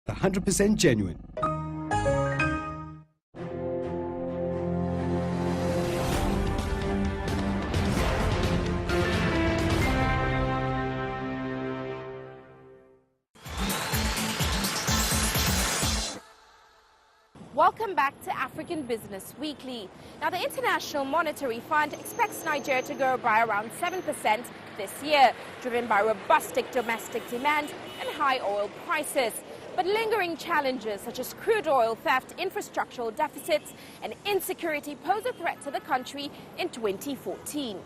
100% genuine. Welcome back to African Business Weekly. Now, the International Monetary Fund expects Nigeria to grow by around 7% this year, driven by robust domestic demand and high oil prices. But lingering challenges such as crude oil theft, infrastructural deficits, and insecurity pose a threat to the country in 2014.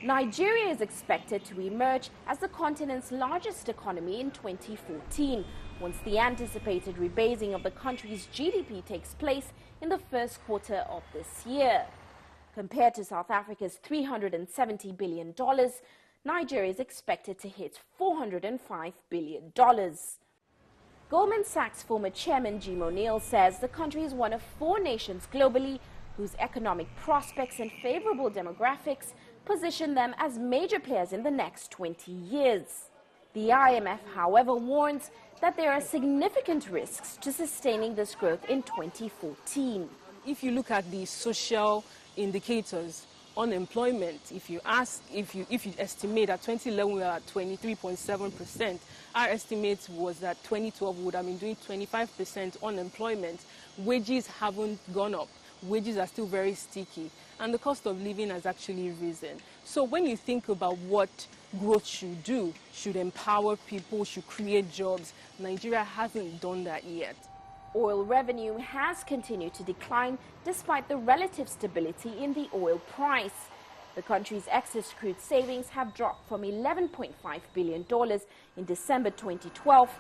Nigeria is expected to emerge as the continent's largest economy in 2014, once the anticipated rebasing of the country's GDP takes place in the first quarter of this year. Compared to South Africa's $370 billion, Nigeria is expected to hit $405 billion. Goldman Sachs former chairman Jim O'Neill says the country is one of 4 nations globally whose economic prospects and favorable demographics position them as major players in the next 20 years. The IMF, however, warns that there are significant risks to sustaining this growth in 2014. If you look at the social indicators, unemployment, if you estimate at 2011 we are at 23.7%, our estimate was that 2012 would have been doing 25% unemployment. Wages haven't gone up. Wages are still very sticky, and the cost of living has actually risen. So when you think about what growth should do, should empower people, should create jobs, Nigeria hasn't done that yet. Oil revenue has continued to decline despite the relative stability in the oil price. The country's excess crude savings have dropped from $11.5 billion in December 2012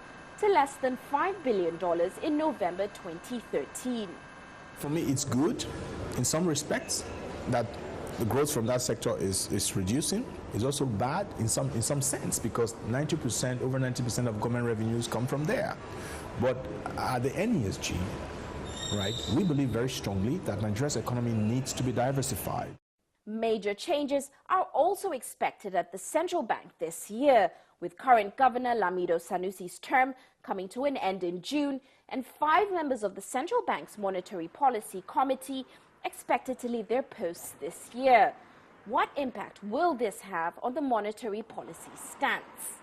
to less than $5 billion in November 2013. For me, it's good in some respects that the growth from that sector is reducing. It's also bad in some sense because over 90% of government revenues come from there. But at the NESG, right, we believe very strongly that Nigeria's economy needs to be diversified. Major changes are also expected at the central bank this year, with current Governor Lamido Sanusi's term coming to an end in June and 5 members of the central bank's Monetary Policy Committee expected to leave their posts this year. What impact will this have on the monetary policy stance?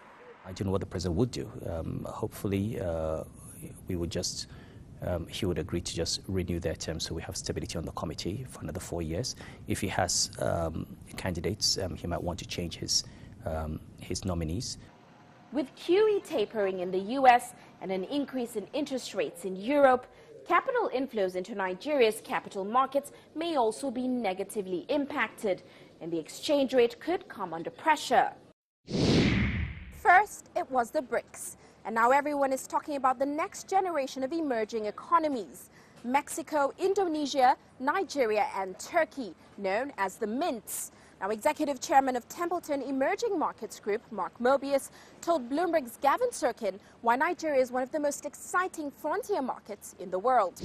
I don't know what the president would do. Hopefully, he would agree to just renew their term so we have stability on the committee for another 4 years. If he has candidates, he might want to change his nominees. With QE tapering in the U.S. and an increase in interest rates in Europe, capital inflows into Nigeria's capital markets may also be negatively impacted, and the exchange rate could come under pressure. First, it was the BRICS, and now everyone is talking about the next generation of emerging economies: Mexico, Indonesia, Nigeria, and Turkey, known as the MINTs. Now, Executive Chairman of Templeton Emerging Markets Group, Mark Mobius, told Bloomberg's Gavin Sirkin why Nigeria is one of the most exciting frontier markets in the world.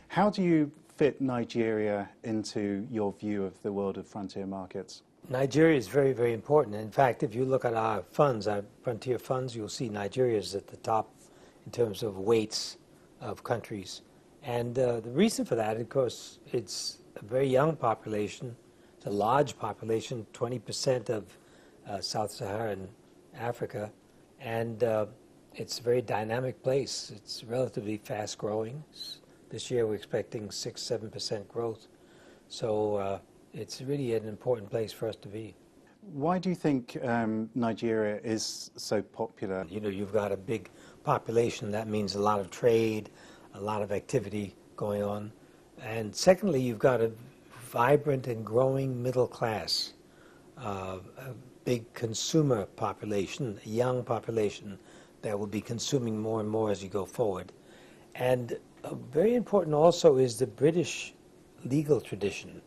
How do you fit Nigeria into your view of the world of frontier markets? Nigeria is very, very important. In fact, if you look at our funds, our frontier funds, you'll see Nigeria is at the top in terms of weights of countries. And the reason for that, of course, it's a very young population. It's a large population, 20% of Sub-Saharan Africa, and it's a very dynamic place. It's relatively fast growing. This year we're expecting 6-7% growth. So it's really an important place for us to be. Why do you think Nigeria is so popular? You know, you've got a big population. That means a lot of trade, a lot of activity going on. And secondly, you've got a vibrant and growing middle class, a big consumer population, a young population that will be consuming more and more as you go forward. And very important also is the British legal tradition,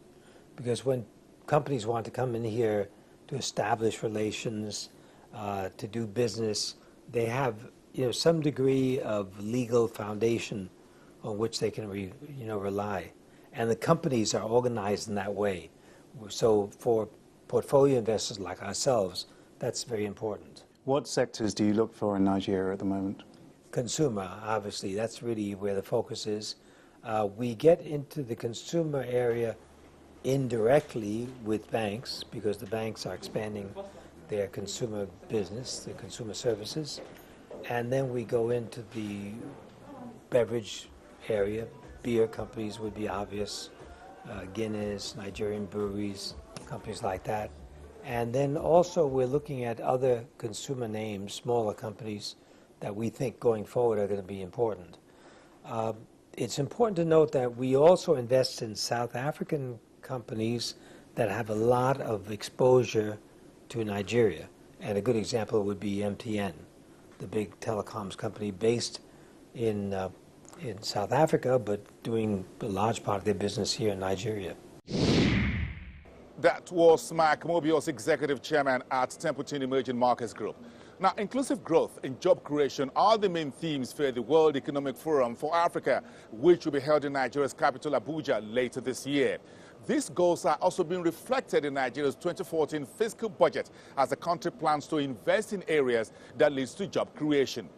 because when companies want to come in here to establish relations, to do business, they have some degree of legal foundation on which they can rely. And the companies are organized in that way. So for portfolio investors like ourselves, that's very important. What sectors do you look for in Nigeria at the moment? Consumer, obviously, that's really where the focus is. We get into the consumer area indirectly with banks because the banks are expanding their consumer business, their consumer services. And then we go into the beverage area. Beer companies would be obvious, Guinness, Nigerian breweries, companies like that. And then also we're looking at other consumer names, smaller companies that we think going forward are going to be important. It's important to note that we also invest in South African companies that have a lot of exposure to Nigeria. And a good example would be MTN, the big telecoms company based in South Africa, but doing a large part of their business here in Nigeria. That was Mark Mobius, Executive Chairman at Templeton Emerging Markets Group. Now, inclusive growth and job creation are the main themes for the World Economic Forum for Africa, which will be held in Nigeria's capital, Abuja, later this year. These goals are also being reflected in Nigeria's 2014 fiscal budget as the country plans to invest in areas that leads to job creation.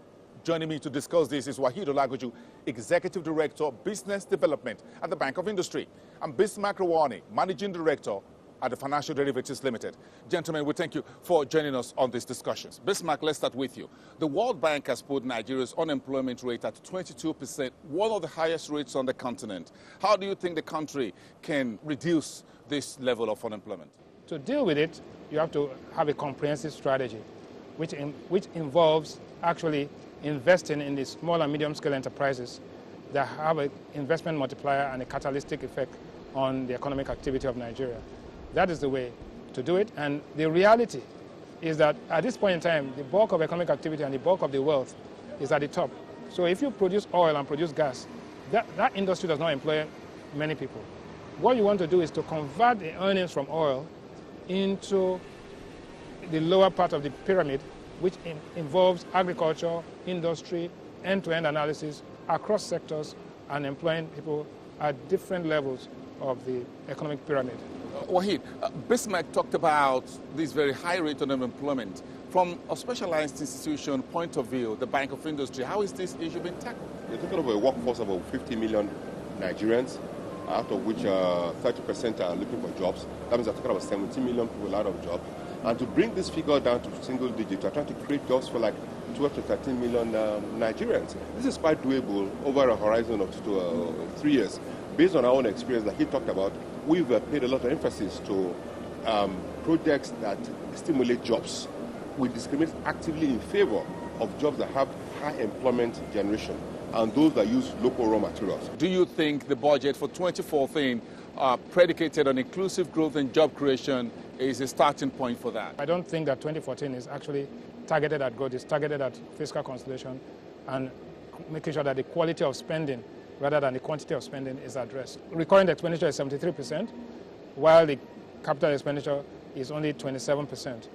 Joining me to discuss this is Wahid Olagoju, Executive Director, Business Development at the Bank of Industry, and Bismarck Rawani, Managing Director at the Financial Derivatives Limited. Gentlemen, we thank you for joining us on these discussions. Bismarck, let's start with you. The World Bank has put Nigeria's unemployment rate at 22%, one of the highest rates on the continent. How do you think the country can reduce this level of unemployment? To deal with it, you have to have a comprehensive strategy, which involves actually investing in the small and medium-scale enterprises that have an investment multiplier and a catalytic effect on the economic activity of Nigeria. That is the way to do it. And the reality is that at this point in time, the bulk of economic activity and the bulk of the wealth is at the top. So if you produce oil and produce gas, that industry does not employ many people. What you want to do is to convert the earnings from oil into the lower part of the pyramid, which involves agriculture, industry, end-to-end analysis across sectors and employing people at different levels of the economic pyramid. Wahid, Bismarck talked about this very high rate of unemployment. From a specialized institution point of view, the Bank of Industry, how is this issue being tackled? We're talking about a workforce of about 50 million Nigerians, out of which 30% are looking for jobs. That means we're talking about 17 million people out of jobs. And to bring this figure down to single digit, we're trying to create jobs for like 12 to 13 million Nigerians. This is quite doable over a horizon of 3 years. Based on our own experience that he talked about, we've paid a lot of emphasis to projects that stimulate jobs. We discriminate actively in favor of jobs that have high employment generation and those that use local raw materials. Do you think the budget for 2014 predicated on inclusive growth and job creation is a starting point for that? I don't think that 2014 is actually targeted at growth. It's targeted at fiscal consolidation and making sure that the quality of spending rather than the quantity of spending is addressed. Recurrent expenditure is 73%, while the capital expenditure is only 27%.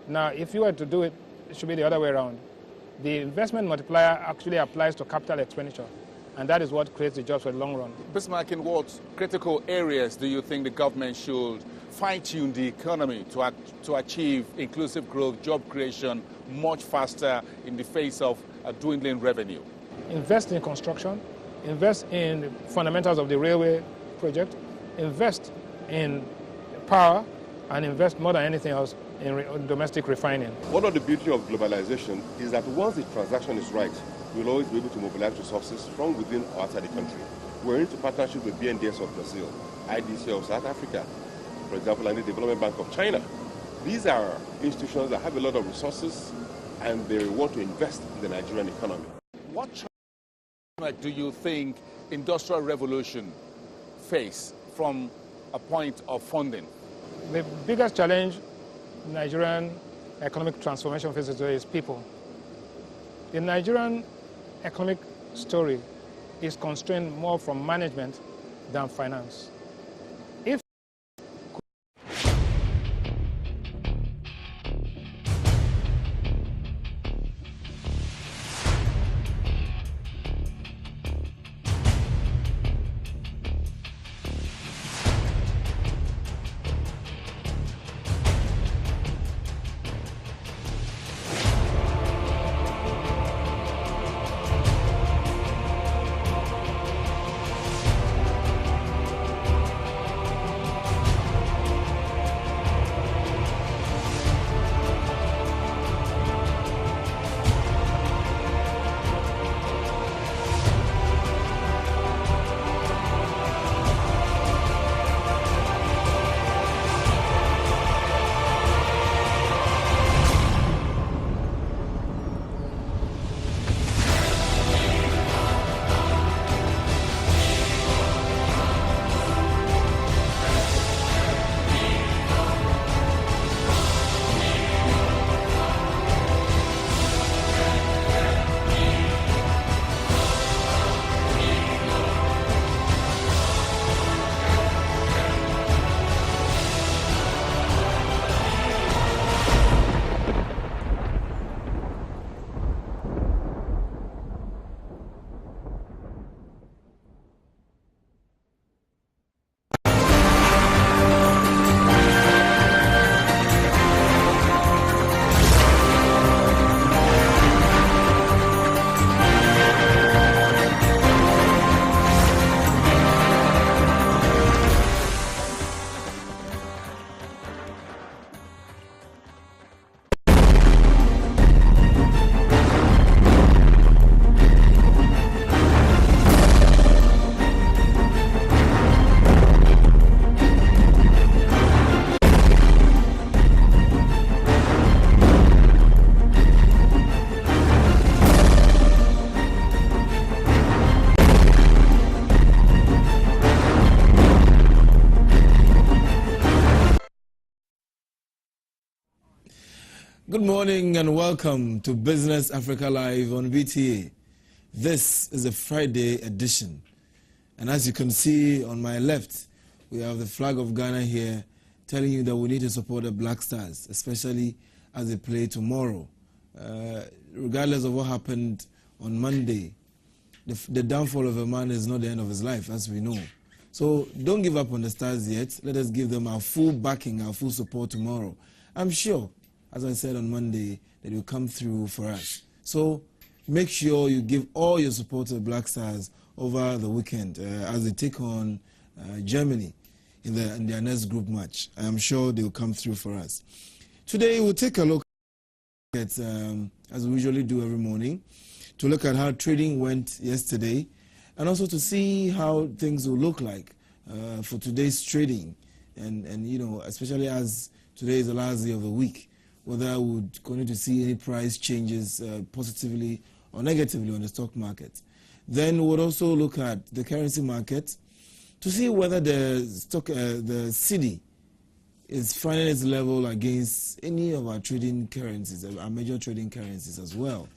Now, if you were to do it, it should be the other way around. The investment multiplier actually applies to capital expenditure, and that is what creates the jobs for the long run. Bismarck, in what critical areas do you think the government should fine-tune the economy to achieve inclusive growth, job creation much faster in the face of a dwindling revenue? Invest in construction, invest in the fundamentals of the railway project, invest in power, and invest more than anything else in domestic refining. One of the beauty of globalization is that once the transaction is right, we'll always be able to mobilize resources from within or outside the country. We're into partnership with BNDES of Brazil, IDC of South Africa, for example, and the Development Bank of China. These are institutions that have a lot of resources and they want to invest in the Nigerian economy. What challenge do you think industrial revolution face from a point of funding? The biggest challenge Nigerian economic transformation faces today is people. The Nigerian economic story is constrained more from management than finance. Good morning and welcome to Business Africa Live on BTA. This is a Friday edition. And as you can see on my left, we have the flag of Ghana here telling you that we need to support the Black Stars, especially as they play tomorrow. Regardless of what happened on Monday, the downfall of a man is not the end of his life, as we know. So don't give up on the Stars yet. Let us give them our full backing, our full support tomorrow. I'm sure, as I said on Monday, that will come through for us. So make sure you give all your support to the Black Stars over the weekend as they take on Germany in their next group match. I'm sure they will come through for us. Today we'll take a look at, as we usually do every morning, to look at how trading went yesterday and also to see how things will look like for today's trading. And you know, especially as today is the last day of the week, whether we're going to see any price changes positively or negatively on the stock market. Then we'll also look at the currency market to see whether the cedi is finding its level against any of our trading currencies, our major trading currencies as well.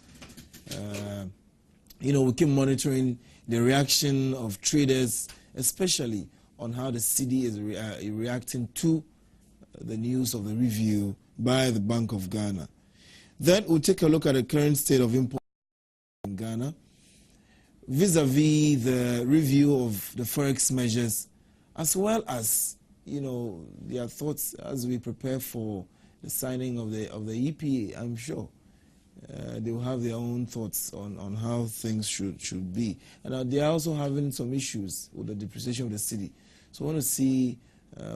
You know, we keep monitoring the reaction of traders, especially on how the cedi is reacting to the news of the review by the Bank of Ghana. Then we'll take a look at the current state of import in Ghana, vis-a-vis the review of the forex measures, as well as, you know, their thoughts as we prepare for the signing of the EPA. I'm sure they will have their own thoughts on how things should be. And they are also having some issues with the depreciation of the cedi. So I want to see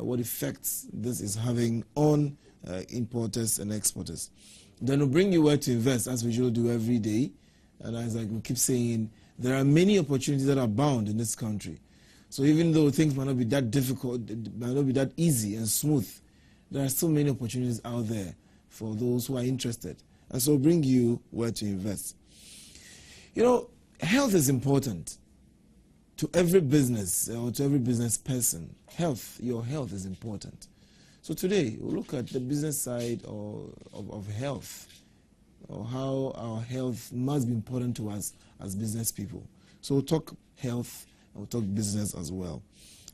what effects this is having on importers and exporters. Then we'll bring you where to invest, as we usually do every day. And as I keep saying, there are many opportunities that are bound in this country. So even though things might not be that difficult, might not be that easy and smooth, there are still many opportunities out there for those who are interested. And so bring you where to invest. You know, health is important to every business or to every business person. Health, your health is important. So today, we'll look at the business side of health, or how our health must be important to us as business people. So we'll talk health and we'll talk business as well.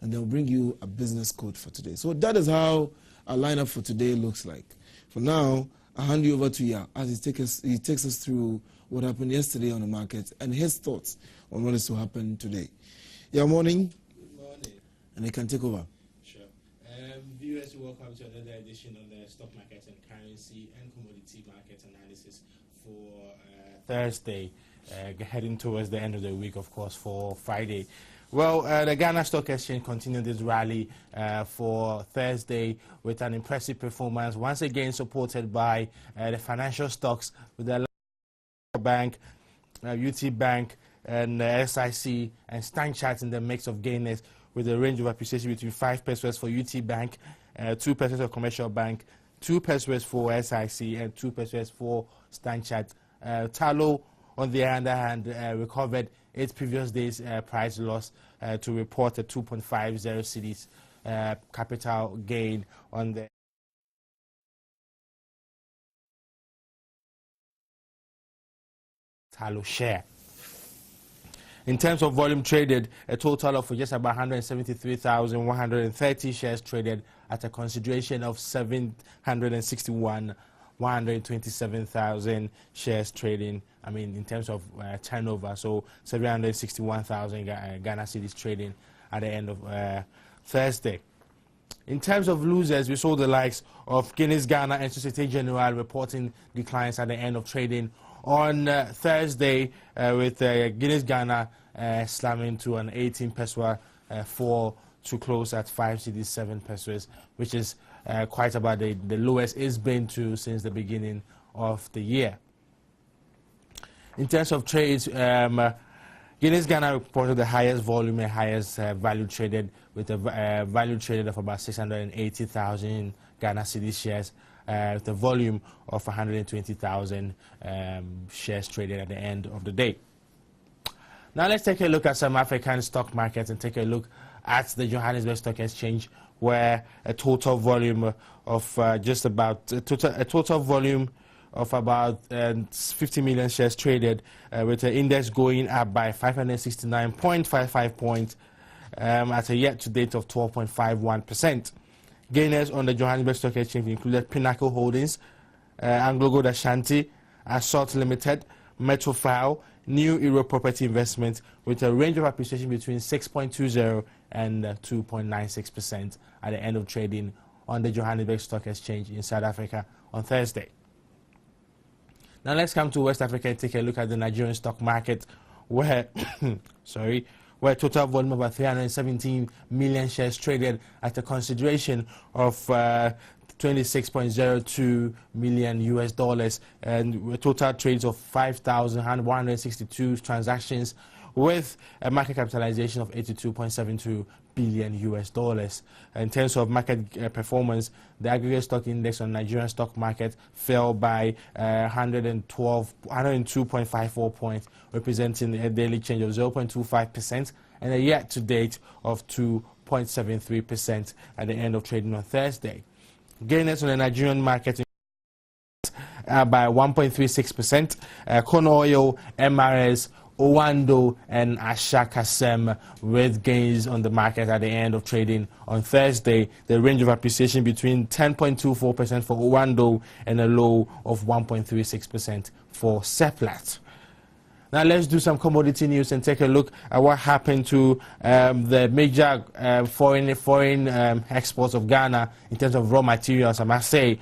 And then we'll bring you a business code for today. So that is how our lineup for today looks like. For now, I'll hand you over to Yao as he takes us through what happened yesterday on the market and his thoughts on what is to happen today. Yao, morning. Good morning. And he can take over. Sure. Viewers, welcome to another edition of the stock market and currency and commodity market analysis for Thursday, heading towards the end of the week, of course, for Friday. Well, the Ghana Stock Exchange continued this rally for Thursday with an impressive performance, once again supported by the financial stocks with the Bank, UT Bank, and SIC and StanChart in the mix of gainers, with a range of appreciation between 5 pesos for UT Bank, 2 pesos for Commercial Bank, 2 pesos for SIC, and 2 pesos for StanChart. Talo, on the other hand, recovered its previous day's price loss to report a 2.50 cedis capital gain on the Talo share. In terms of volume traded, a total of just about 173,130 shares traded at a consideration of 127,000 shares trading. I mean, in terms of turnover, so 761,000 Ghana cedis trading at the end of Thursday. In terms of losers, we saw the likes of Guinness Ghana and Societe Generale reporting declines at the end of trading on Thursday, with Guinness Ghana slamming to an 18 peso fall to close at 5.7 pesos, which is quite about the lowest it's been to since the beginning of the year. In terms of trades, Guinness Ghana reported the highest volume and highest value traded, with a value traded of about 680,000 Ghana cedi shares, with a volume of 120,000 shares traded at the end of the day. Now let's take a look at some African stock markets and take a look at the Johannesburg Stock Exchange, where a total volume of just about a total volume of about 50 million shares traded, with the index going up by 569.55 points at a year-to-date of 12.51%. Gainers on the Johannesburg Stock Exchange included Pinnacle Holdings, AngloGold Ashanti, Assault Limited, Metrofile, New Euro Property Investment, with a range of appreciation between 6.20 and 2.96% at the end of trading on the Johannesburg Stock Exchange in South Africa on Thursday. Now let's come to West Africa and take a look at the Nigerian stock market, where where total volume of about 317 million shares traded at a consideration of 26.02 million US dollars, and total trades of 5,162 transactions with a market capitalization of 82.72 billion US dollars. In terms of market performance, the aggregate stock index on Nigerian stock market fell by 102.54 points, representing a daily change of 0.25% and a year-to-date of 2.73% at the end of trading on Thursday. Gainers on the Nigerian market by 1.36%. Corn oil, MRS, Owando and Ashakasem with gains on the market at the end of trading on Thursday. The range of appreciation between 10.24% for Owando and a low of 1.36% for Seplat. Now let's do some commodity news and take a look at what happened to the major foreign exports of Ghana in terms of raw materials. I must say,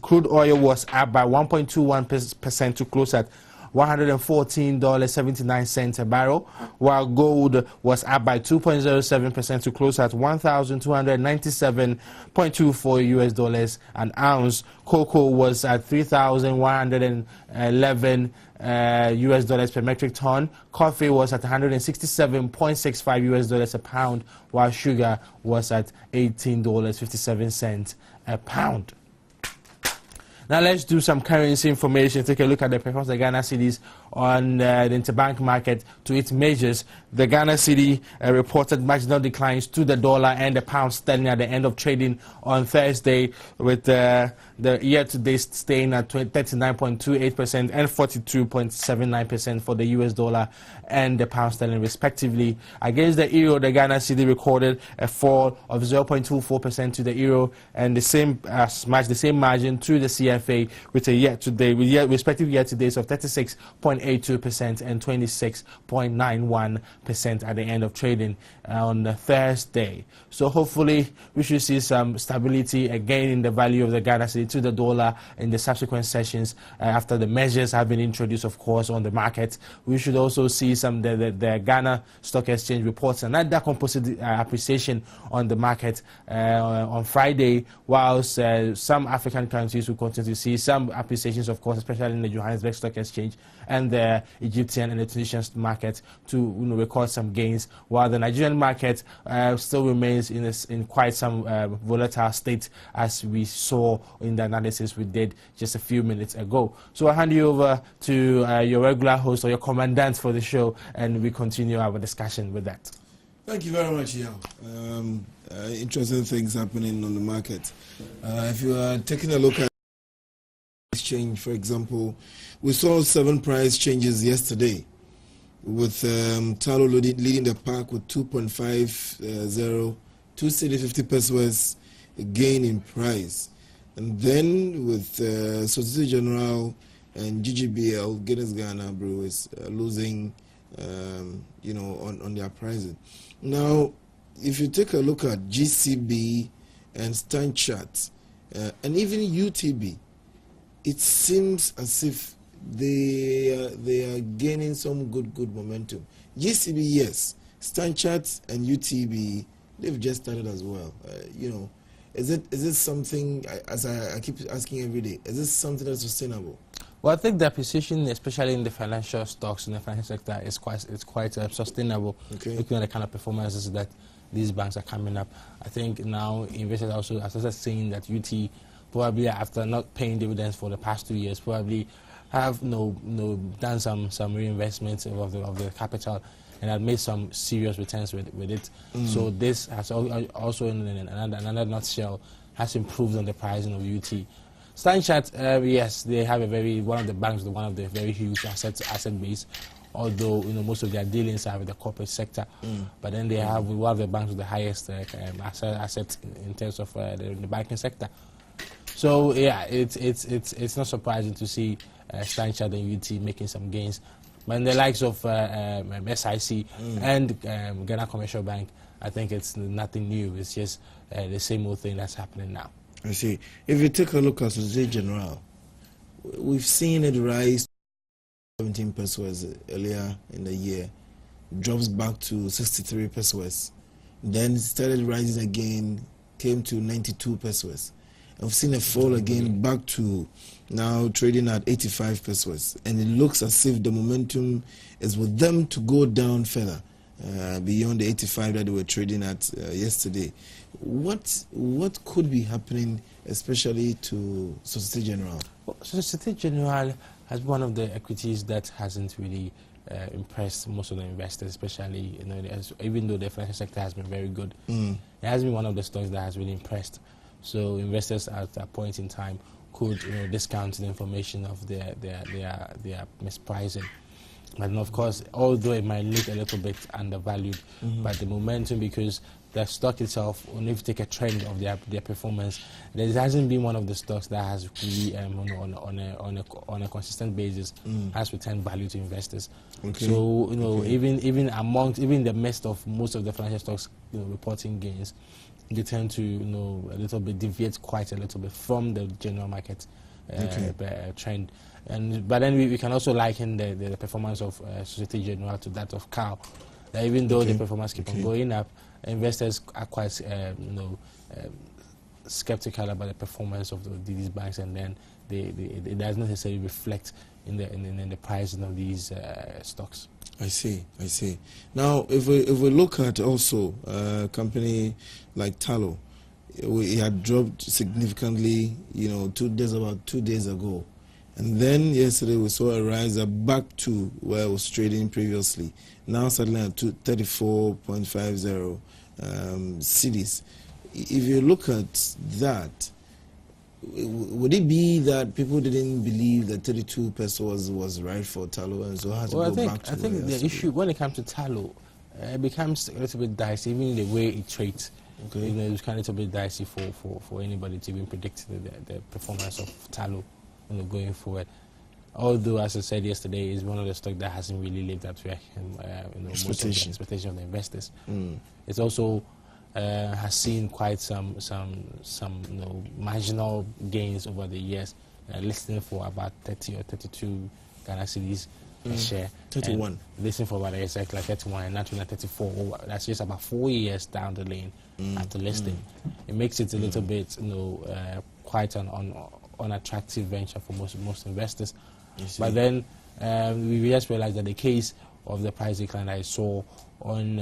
crude oil was up by 1.21% to close at $114.79 a barrel, while gold was up by 2.07% to close at $1,297.24 US dollars an ounce. Cocoa was at $3,111 US dollars per metric ton. Coffee was at $167.65 US dollars a pound, while sugar was at $18.57 a pound. Now let's do some currency information. Take a look at the performance of the Ghana cedis on the interbank market to its measures. The Ghana cedi reported marginal declines to the dollar and the pound sterling at the end of trading on Thursday, with the year-to-date staying at 39.28% and 42.79% for the US dollar and the pound sterling respectively. Against the euro, the Ghana cedi recorded a fall of 0.24% to the euro and the same margin to the CFA, with a respective year-to-dates of 36.82% and 26.91% at the end of trading on Thursday. So hopefully we should see some stability again in the value of the Ghana cedi to the dollar in the subsequent sessions after the measures have been introduced, of course, on the market. We should also see some the Ghana Stock Exchange reports another composite appreciation on the market on Friday, whilst some African countries will continue to see some appreciations, of course, especially in the Johannesburg Stock Exchange and the Egyptian and the Tunisian market to record some gains, while the Nigerian market still remains in quite some volatile state, as we saw in the analysis we did just a few minutes ago. So I'll hand you over to your regular host or your commandant for the show, and we continue our discussion with that. Thank you very much, Yao. Interesting things happening on the market. If you are taking a look at exchange, for example, we saw 7 price changes yesterday, with Talo leading the pack with 2.50, 2 cedi 50 pesos gain in price. And then with Societe Generale and GGBL, Guinness Ghana Brewers, losing, on their pricing. Now, if you take a look at GCB and Stanchart and even UTB, it seems as if they are gaining some good momentum. GCB, yes. Stanchart and UTB, they've just started as well. Is it something, as I keep asking every day, is this something that's sustainable? Well, I think the position, especially in the financial stocks in the financial sector, is quite sustainable. Okay. Looking at the kind of performances that these banks are coming up, I think now investors also are started seeing that UT probably, after not paying dividends for the past 2 years, probably have done some reinvestments of the capital and have made some serious returns with it. So this has also, in another nutshell, has improved on the pricing of UT. Stanchart, yes, they have one of the banks, one of the very huge asset base. Although most of their dealings are with the corporate sector, but then they have one of the banks with the highest assets in terms of the banking sector. So yeah, it's not surprising to see Stanchart and UT making some gains. But in the likes of SIC and Ghana Commercial Bank, I think it's nothing new. It's just the same old thing that's happening now. I see. If you take a look at Societe Generale, we've seen it rise 17 pesos earlier in the year, drops back to 63 pesos, then started rising again, came to 92 pesos. I've seen a fall again back to now trading at 85 pesos, and it looks as if the momentum is with them to go down further beyond the 85 that they were trading at yesterday. What could be happening, especially to Societe Generale? Well, Societe Generale has one of the equities that hasn't really impressed most of the investors, especially even though the financial sector has been very good, it has been one of the stocks that has really impressed. So investors at that point in time could discount the information of their mispricing. And of course, although it might look a little bit undervalued, but the momentum, because the stock itself, if you take a trend of their performance, there hasn't been one of the stocks that has really, on a consistent basis, has returned value to investors. Okay. So even in the midst of most of the financial stocks reporting gains, they tend to a little bit deviate quite a little bit from the general market trend. But then we can also liken the performance of Societe Generale to that of Cow. That even though the performance keeps on going up, investors are quite skeptical about the performance of these banks, and then it does not necessarily reflect in the pricing of these stocks. I see. Now, if we look at also a company like Tallow, it had dropped significantly, about 2 days ago. And then yesterday we saw a rise back to where it was trading previously. Now settling at 34.50 cedis. If you look at that, would it be that people didn't believe that 32 pesos was right for Tallow, and so has to go back to? I think the issue when it comes to Tallow, it becomes a little bit dicey, even the way it trades. Okay. It's kind of a little bit dicey for anybody to even predict the performance of Tallow going forward. Although, as I said yesterday, it's one of the stocks that hasn't really lived up to most of the expectation of the investors. It's also has seen quite some marginal gains over the years, listing for about 30 or 32 Ghana cedis a share. 31. Listing for about exactly 31, and naturally 34. That's just about 4 years down the lane after listing. It makes it a little bit, quite an unattractive venture for most investors. But then we just realized that the case of the price decline I saw on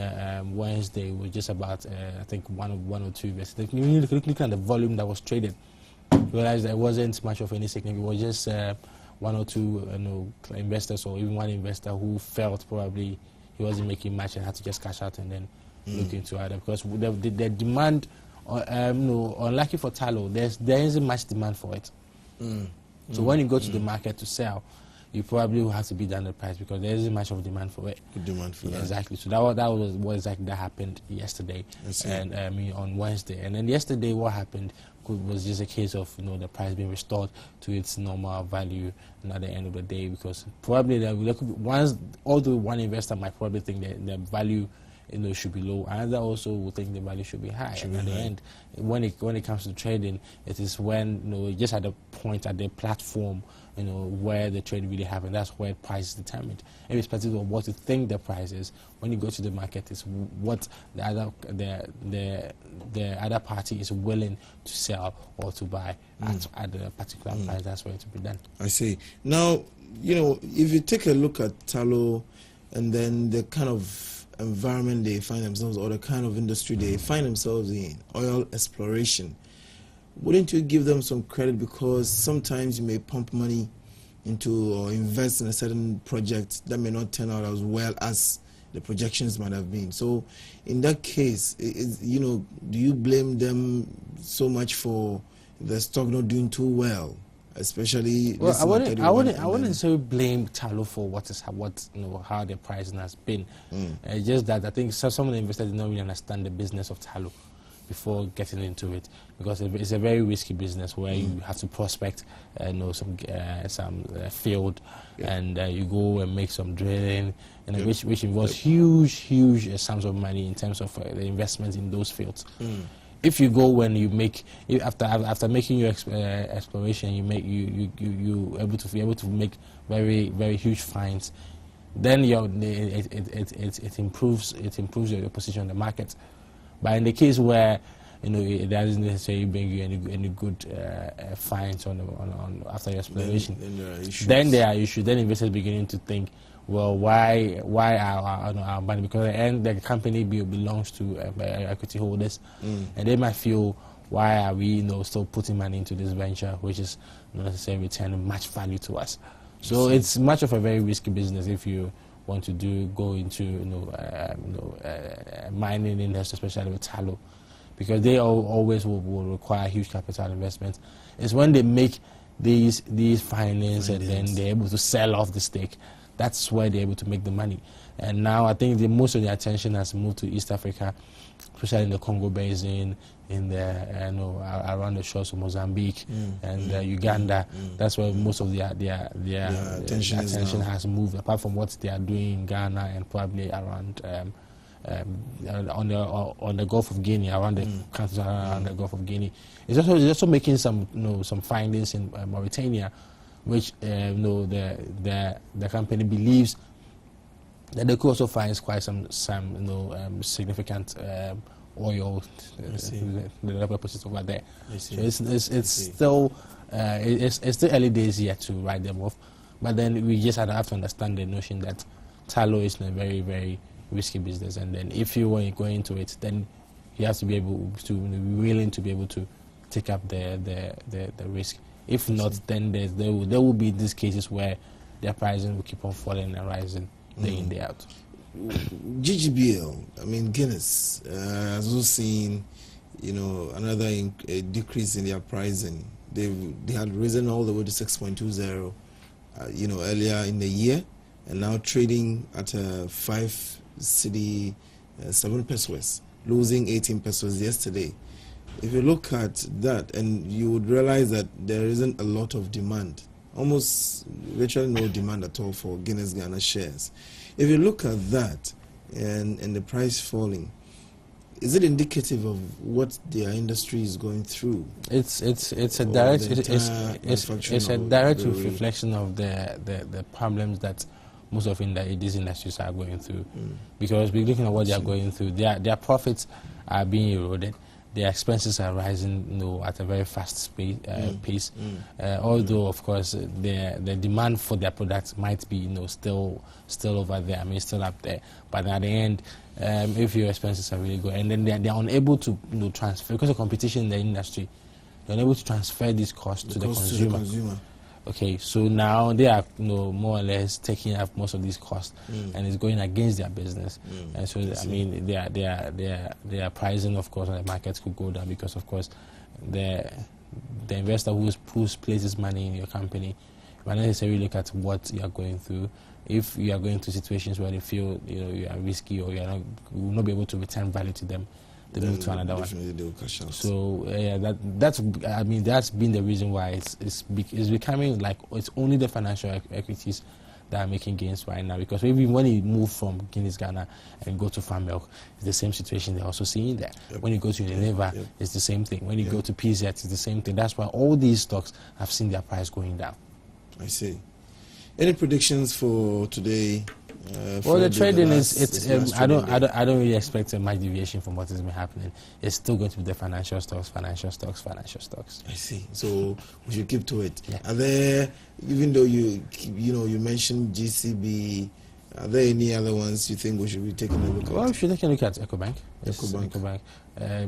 Wednesday was just about I think one or two investors. When you look at the volume that was traded, you realized there wasn't much of any significance. It was just one or two investors, or even one investor who felt probably he wasn't making much and had to just cash out and then look into other, because the demand, unlucky for Tallow, there isn't much demand for it. So when you go to the market to sell, you probably will have to be down the price because there isn't much of demand for it. Demand for that. Exactly. So that was what exactly that happened yesterday and on Wednesday. And then yesterday what happened was just a case of the price being restored to its normal value at the end of the day, because probably although one investor might probably think that the value should be low, another also would think the value should be high. And at the end, when it comes to trading, it is when just at the point at the platform where the trade really happens. That's where price is determined, irrespective of what you think the price is. When you go to the market, it's what the other party is willing to sell or to buy at a particular price. That's where it will be done. I see. Now, if you take a look at Tallow and then the kind of environment they find themselves, or the kind of industry they find themselves in, oil exploration, wouldn't you give them some credit? Because sometimes you may pump money into or invest in a certain project that may not turn out as well as the projections might have been. So in that case, do you blame them so much for the stock not doing too well? especially. Well, I wouldn't say blame Talo for how the pricing has been. Just that I think some of the investors did not really understand the business of Talo before getting into it, because it's a very risky business where you have to prospect some field, and you go and make some drilling, and which involves huge sums of money in terms of the investment in those fields. If you go when you make after making your exploration, you able to make very huge finds, then it improves your position in the market. But in the case where it doesn't necessarily bring you any good finds on after your exploration, then there are issues. Then investors beginning to think, well, why our money? Because at the end the company belongs to equity holders, and they might feel, why are we still putting money into this venture which is not necessarily returning much value to us? So it's much of a very risky business if you want to go into mining industry, especially with Talo, because they always will require huge capital investment. It's when they make these findings and then they're able to sell off the stake, that's where they're able to make the money. And now I think most of the attention has moved to East Africa, especially in the Congo Basin, in the around the shores of Mozambique and Uganda. That's where most of their attention has moved, apart from what they are doing in Ghana and probably around on the Gulf of Guinea, around the countries around the Gulf of Guinea. It's also making some findings in Mauritania, which the company believes that they could also find quite some significant oil deposits over there. So it's still early days yet to write them off, but then we just have to understand the notion that Talo is a very, very risky business, and then if you want to go into it, then you have to be able to be willing to be able to take up the risk. If not, then there will be these cases where their pricing will keep on falling and rising day in, day out. GGBL, I mean Guinness, has also seen, another decrease in their pricing. They had risen all the way to 6.20, earlier in the year, and now trading at 5 cedi 7 pesos, losing 18 pesos yesterday. If you look at that, and you would realize that there isn't a lot of demand, almost virtually no demand at all for Guinness Ghana shares. If you look at that and the price falling, is it indicative of what their industry is going through? It's a direct reflection of the problems that most of these industries are going through. Because we're looking at what they are going through, their profits are being eroded. Their expenses are rising, at a very fast pace. Although, of course, the demand for their products might be, still over there. I mean, still up there. But at the end, if your expenses are really good, and then they're unable to, transfer, because of competition in the industry, they're unable to transfer these costs to the consumer. Okay, so now they are, more or less taking up most of these costs, and it's going against their business. And so, I mean, their pricing, of course, on the markets could go down, because, of course, the investor who places money in your company might not necessarily look at what you are going through. If you are going through situations where they feel you are risky, or you will not be able to return value to them, they move to another one. So that's been the reason why it's becoming like it's only the financial equities that are making gains right now. Because maybe when you move from Guinness Ghana and go to Farm Milk, it's the same situation they're also seeing there. When you go to Unilever, it's the same thing. When you go to PZ, it's the same thing. That's why all these stocks have seen their price going down. I see. Any predictions for today? Well, the trading I don't really expect a much deviation from what has been happening. It's still going to be the financial stocks. I see. So we should keep to it. Yeah. Are there, even though you mentioned GCB, are there any other ones you think we should be taking a look at? Well, we should take a look at EcoBank.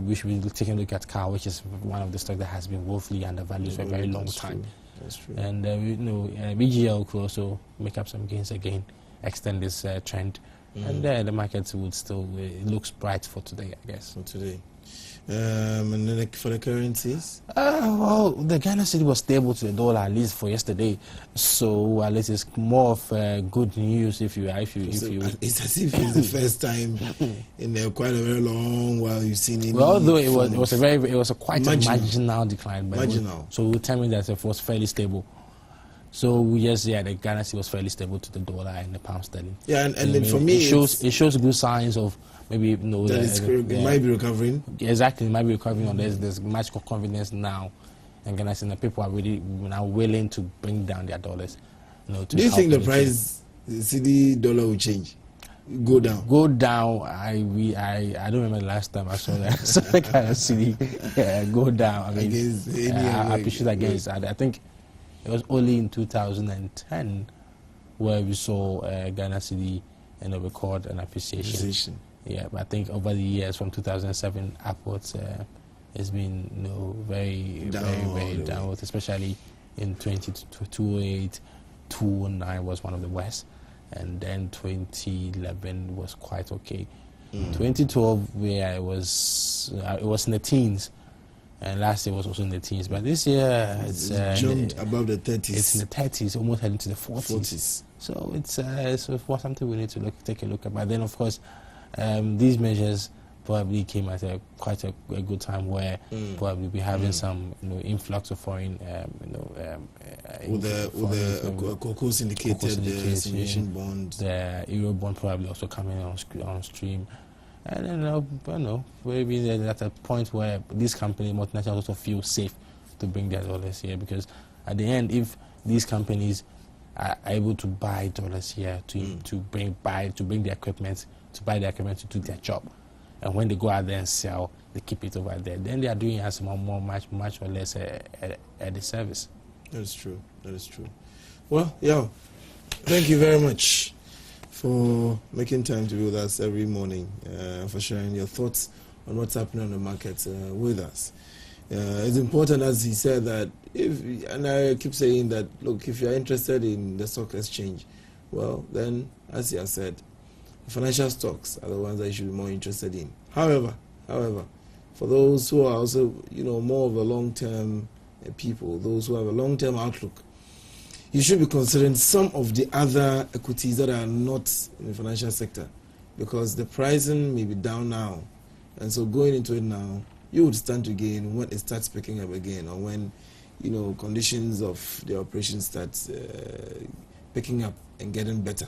We should be taking a look at CAR, which is one of the stocks that has been woefully undervalued for a very long time. That's true. And BGL could also make up some gains again, extend this trend, and the markets would still, it looks bright for today, I guess. For today. And then for the currencies? Well, the Ghana cedi was stable to the dollar at least for yesterday, so at least it's more of good news if you. It's as if it's the first time in quite a very long while you've seen it. Well, although it was quite a marginal decline, but marginal. So we tell me that it was fairly stable. So the Ghana cedi was fairly stable to the dollar and the pound sterling. Yeah, and then for me, it shows good signs of. Maybe it might be recovering. Exactly, it might be recovering. There's much confidence now, and Ghana and the people are really now willing to bring down their dollars. Do you think the price, the cedi dollar will change, go down? Go down. I don't remember the last time I saw that. So the kind of cedi go down. I mean, I appreciate against. I think it was only in 2010 where we saw Ghana cedi record an appreciation. Yeah, but I think over the years from 2007 upwards, it's been very downward, especially in 2008, 2009 was one of the worst, and then 2011 was quite okay. 2012, where it was in the teens, and last year was also in the teens, but this year it's jumped above the 30s. It's in the 30s, almost heading to the 40s. So it's something we need to take a look at. But then, of course, these measures probably came at quite a good time where probably be having some influx of foreign with the cocoa syndication bond, the euro bond probably also coming on stream, and then maybe at a point where these companies, multinationals, also feel safe to bring their dollars here, because at the end, if these companies are able to buy dollars here to bring their equipment. To buy their equipment to do their job, and when they go out there and sell, they keep it over there. Then they are doing us much or less a disservice. That is true. Well, thank you very much for making time to be with us every morning, for sharing your thoughts on what's happening on the market with us. It's important, as he said, that and I keep saying that, look, if you're interested in the stock exchange, well, then, as he has said, financial stocks are the ones that you should be more interested in. However, for those who are also, more of a long-term people, those who have a long-term outlook, you should be considering some of the other equities that are not in the financial sector, because the pricing may be down now, and so going into it now, you would stand to gain when it starts picking up again, or when, conditions of the operation starts picking up and getting better.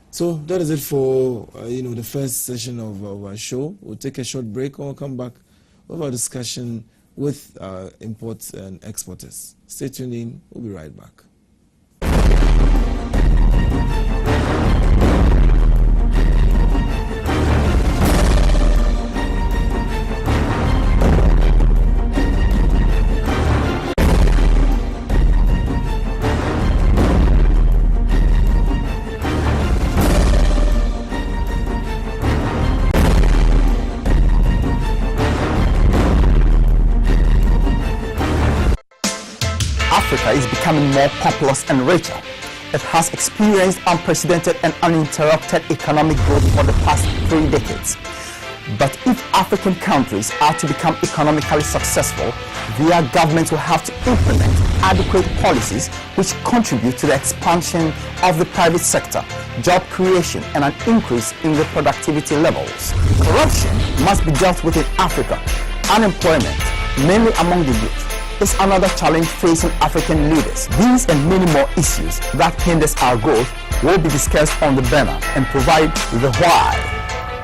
So that is it for the first session of our show. We'll take a short break and we'll come back with our discussion with imports and exporters. Stay tuned in. We'll be right back. Africa is becoming more populous and richer. It has experienced unprecedented and uninterrupted economic growth for the past 3 decades. But if African countries are to become economically successful, their governments will have to implement adequate policies which contribute to the expansion of the private sector, job creation, and an increase in the productivity levels. Corruption must be dealt with in Africa. Unemployment, mainly among the youth, is another challenge facing African leaders. These and many more issues that hinders our growth will be discussed on the banner and provide the why,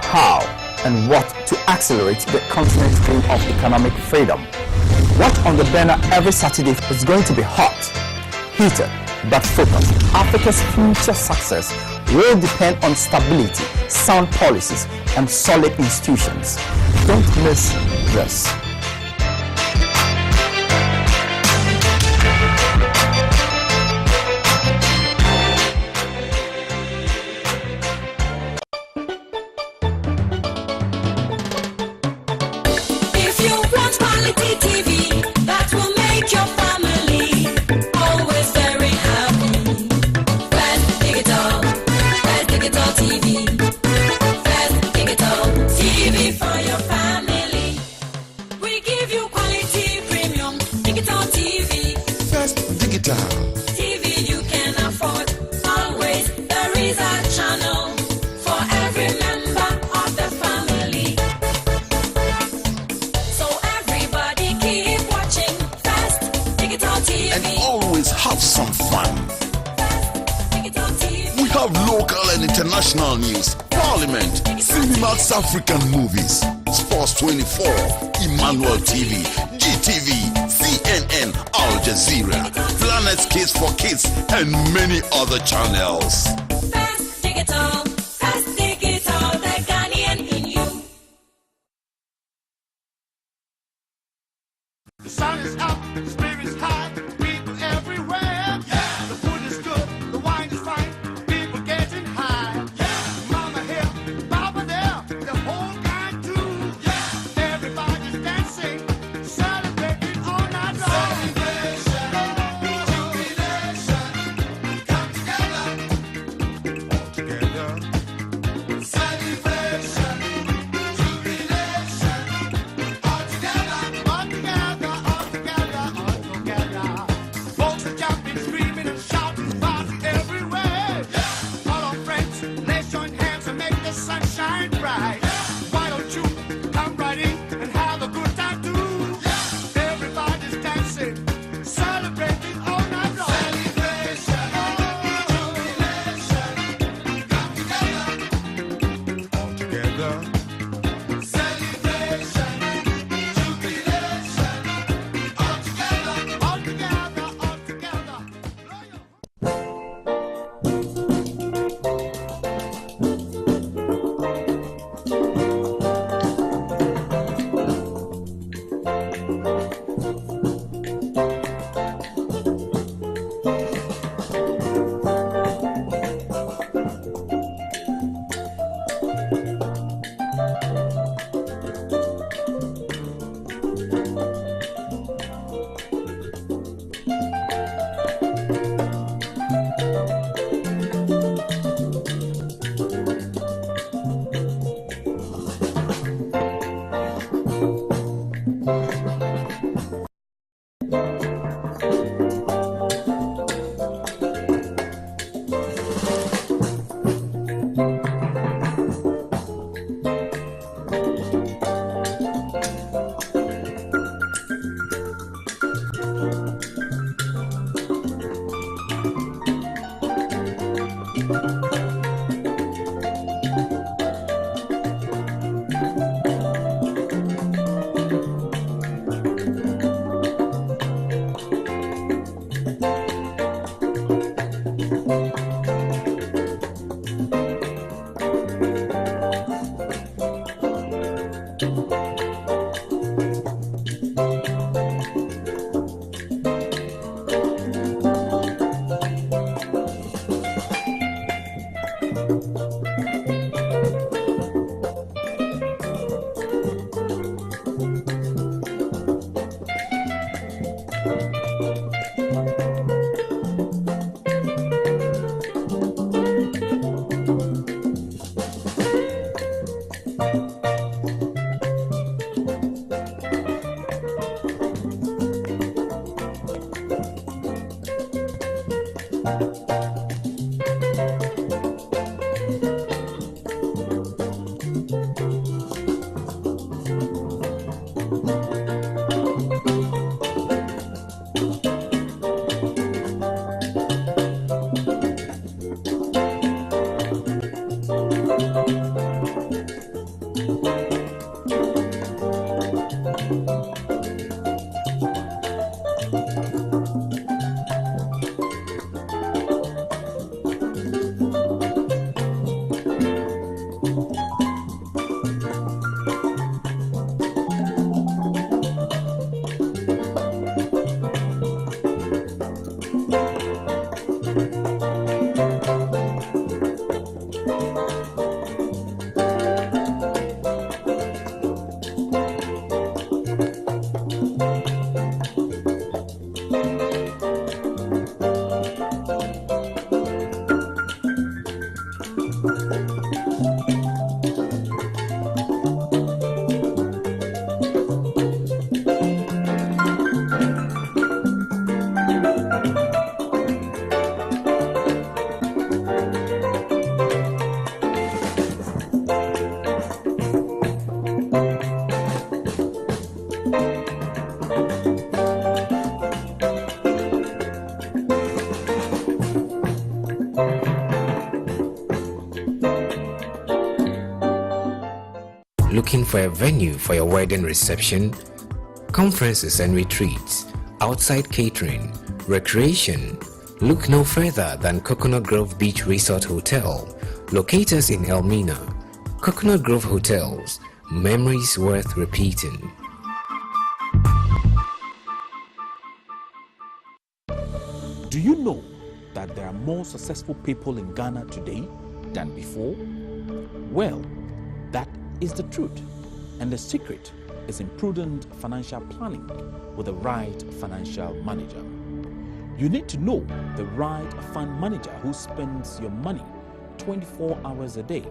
how, and what to accelerate the continent's dream of economic freedom. Watch on the banner every Saturday is going to be hot, heated, but focused. Africa's future success will depend on stability, sound policies, and solid institutions. Don't miss this. TV for your family. of local and international news, Parliament, Cinemax African movies, Sports 24, Emmanuel TV, GTV, CNN, Al Jazeera, Planet Kids for Kids, and many other channels. Fast Digital, the Ghanaian in you. The sun is up, the spirit's high, people everywhere. Yeah. The food is good, the wine is fine, people getting high. Yeah. Mama here, Papa there, the whole gang too. Yeah. Everybody's dancing, celebrating all night long. Celebration, jubilation, come together, all together. Celebration, jubilation, all together, all together. Folks are jumping, screaming, and shouting, party everywhere. All our friends, let's join hands and make the sun shine bright. Why don't you come right in and have a good time too? Everybody's dancing, celebrating all night long. Celebration, jubilation, come together, all together. Celebration, jubilation, all together, all together, all together. Looking for a venue for your wedding reception, conferences and retreats, outside catering, recreation? Look no further than Coconut Grove Beach Resort Hotel, located in Elmina. Coconut Grove Hotels, memories worth repeating. Do you know that there are more successful people in Ghana today than before? Well, that is the truth. And the secret is in prudent financial planning with the right financial manager. You need to know the right fund manager who spends your money 24 hours a day,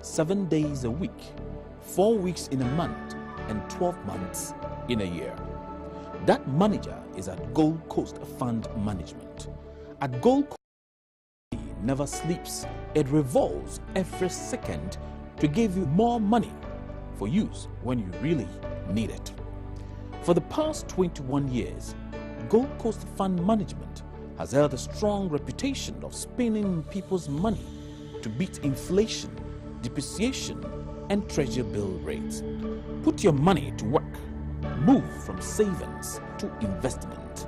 7 days a week, 4 weeks in a month, and 12 months in a year. That manager is at Gold Coast Fund Management. At Gold Coast, it never sleeps. It revolves every second to give you more money for use when you really need it. For the past 21 years, Gold Coast Fund Management has held a strong reputation of spending people's money to beat inflation, depreciation, and treasury bill rates. Put your money to work. Move from savings to investment.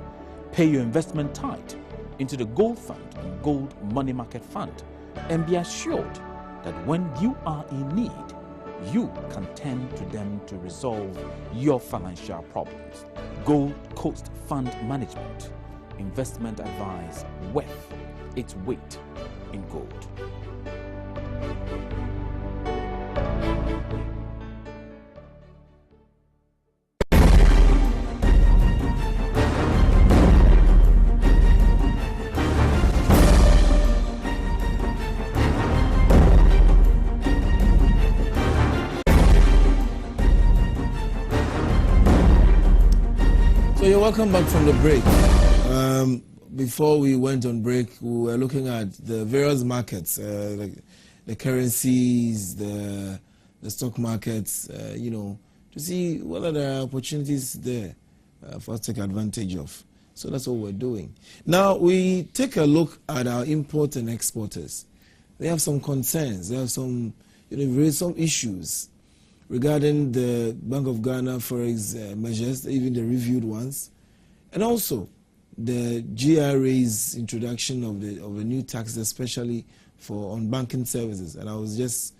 Pay your investment tithe into the Gold Fund and Gold Money Market Fund, and be assured that when you are in need, you can turn to them to resolve your financial problems. Gold Coast Fund Management. Investment advice worth its weight in gold. So you're welcome back from the break. Before we went on break, we were looking at the various markets, like the currencies, the stock markets, to see whether there are opportunities there for us to take advantage of. So that's what we're doing. Now we take a look at our import and exporters. They have some concerns. They have some, some issues regarding the Bank of Ghana forex measures, even the reviewed ones, and also the GRA's introduction of the new taxes, especially on banking services. And I was just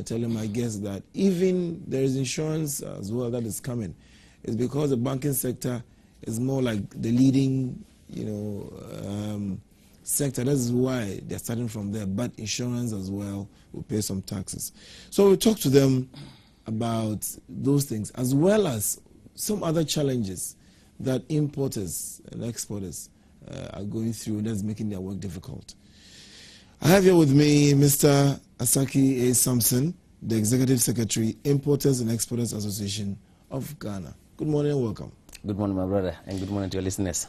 telling my guests that even there is insurance as well that is coming. It's because the banking sector is more like the leading, sector. That's why they're starting from there. But insurance as well will pay some taxes. So we talk to them about those things, as well as some other challenges that importers and exporters are going through, that's making their work difficult. I have here with me Mr. Asaki A. Sampson, the Executive Secretary, Importers and Exporters Association of Ghana. Good morning and welcome. Good morning, my brother, and good morning to your listeners.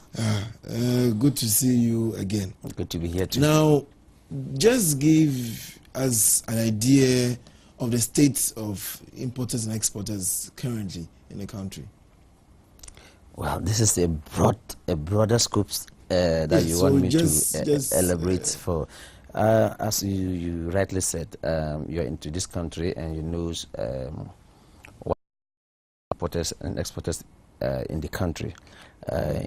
Good to see you again. Good to be here too. Now, just give us an idea of the state of importers and exporters currently in the country. Well, this is a broader scope that you want me to elaborate for. As you rightly said, you're into this country and you know what importers and exporters in the country.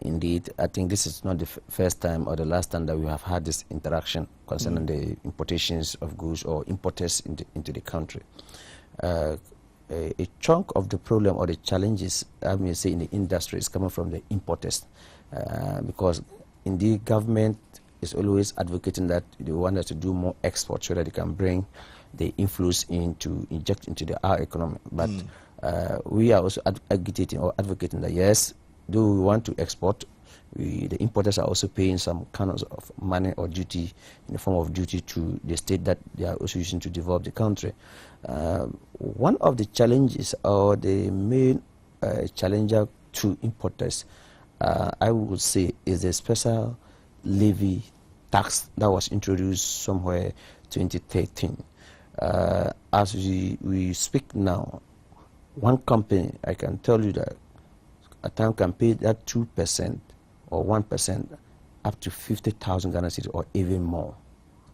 Indeed, I think this is not the first time or the last time that we have had this interaction concerning the importations of goods or importers into the country. A chunk of the problem or the challenges, I may say, in the industry is coming from the importers, because indeed government is always advocating that they want us to do more export so that they can bring the inflows inject into our economy. But we are also agitating or advocating that yes, though we want to export, the importers are also paying some kind of money or duty in the form of duty to the state that they are also using to develop the country. One of the challenges or the main challenger to importers, I would say, is the special levy tax that was introduced somewhere 2013. As we speak now, one company, I can tell you that a time can pay that 2% or 1% up to 50,000 Ghana cedis or even more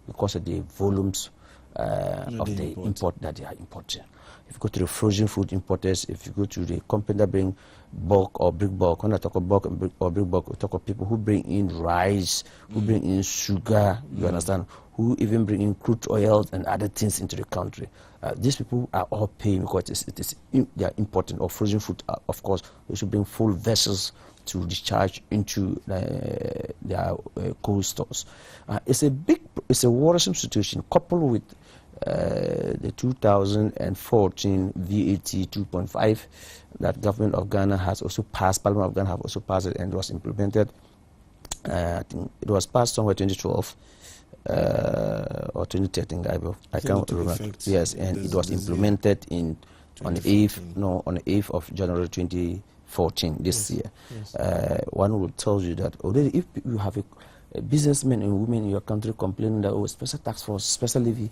because of the volumes of the import that they are importing. If you go to the frozen food importers, if you go to the company that bring bulk or big bulk, when I talk of bulk or big bulk, we talk of people who bring in rice, who bring in sugar, you understand, who even bring in crude oil and other things into the country. These people are all paying because they are important, or frozen food, of course, they should bring full vessels to discharge into their cold stores. It's a worrisome situation, coupled with the 2014 VAT 2.5 that government of Ghana has also passed, Parliament of Ghana have also passed it, and it was implemented. I think it was passed somewhere 2012 or 2013. I can't remember. Yes, and it was implemented on the 8th of January 2014 this year. Yes. One will tell you that already if you have a businessmen and women in your country complaining that special tax force, special levy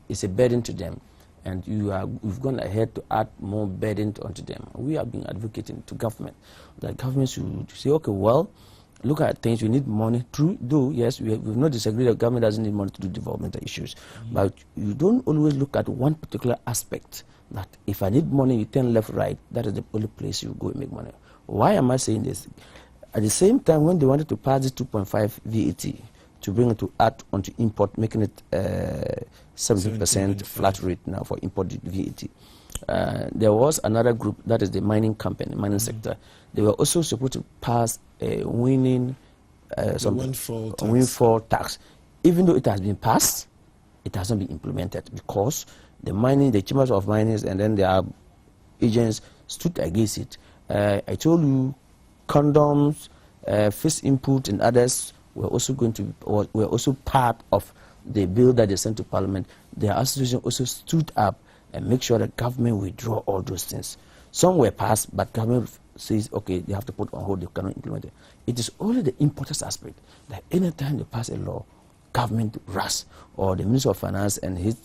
is a burden to them, and you've gone ahead to add more burden onto them. We have been advocating to government that government should say, okay, well, look at things, we need money. True, though, yes, we've not disagreed that government doesn't need money to do developmental issues, but you don't always look at one particular aspect, that if I need money, you turn left, right, that is the only place you go and make money. Why am I saying this? At the same time, when they wanted to pass the 2.5 VAT to bring it to add onto import, making it 70% flat rate now for imported VAT, there was another group, that is the mining company, mining sector. They were also supposed to pass a windfall tax. Even though it has been passed, it hasn't been implemented because the chambers of miners and then their agents stood against it. I told you, condoms, fish input, and others were also part of the bill that they sent to Parliament. Their association also stood up and make sure that government withdraw all those things. Some were passed, but government says, okay, they have to put on hold, they cannot implement it. It is only the importers aspect that anytime they pass a law, government rush, or the Minister of Finance and his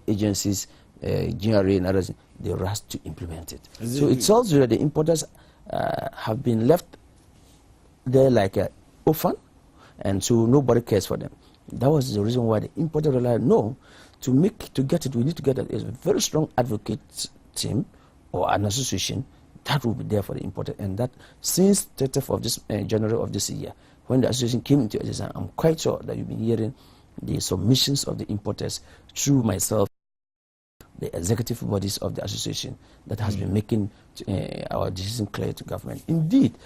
agencies, GRA and others, they rush to implement it. So it tells you that the importers have been left there like an orphan, and so nobody cares for them. That was the reason why the importer realized, no, to get it, we need to get a very strong advocate team or an association that will be there for the importer. And that since 30th of this January of this year, when the association came into existence, I'm quite sure that you've been hearing the submissions of the importers through myself, the executive bodies of the association that has been making our decision clear to government. Indeed,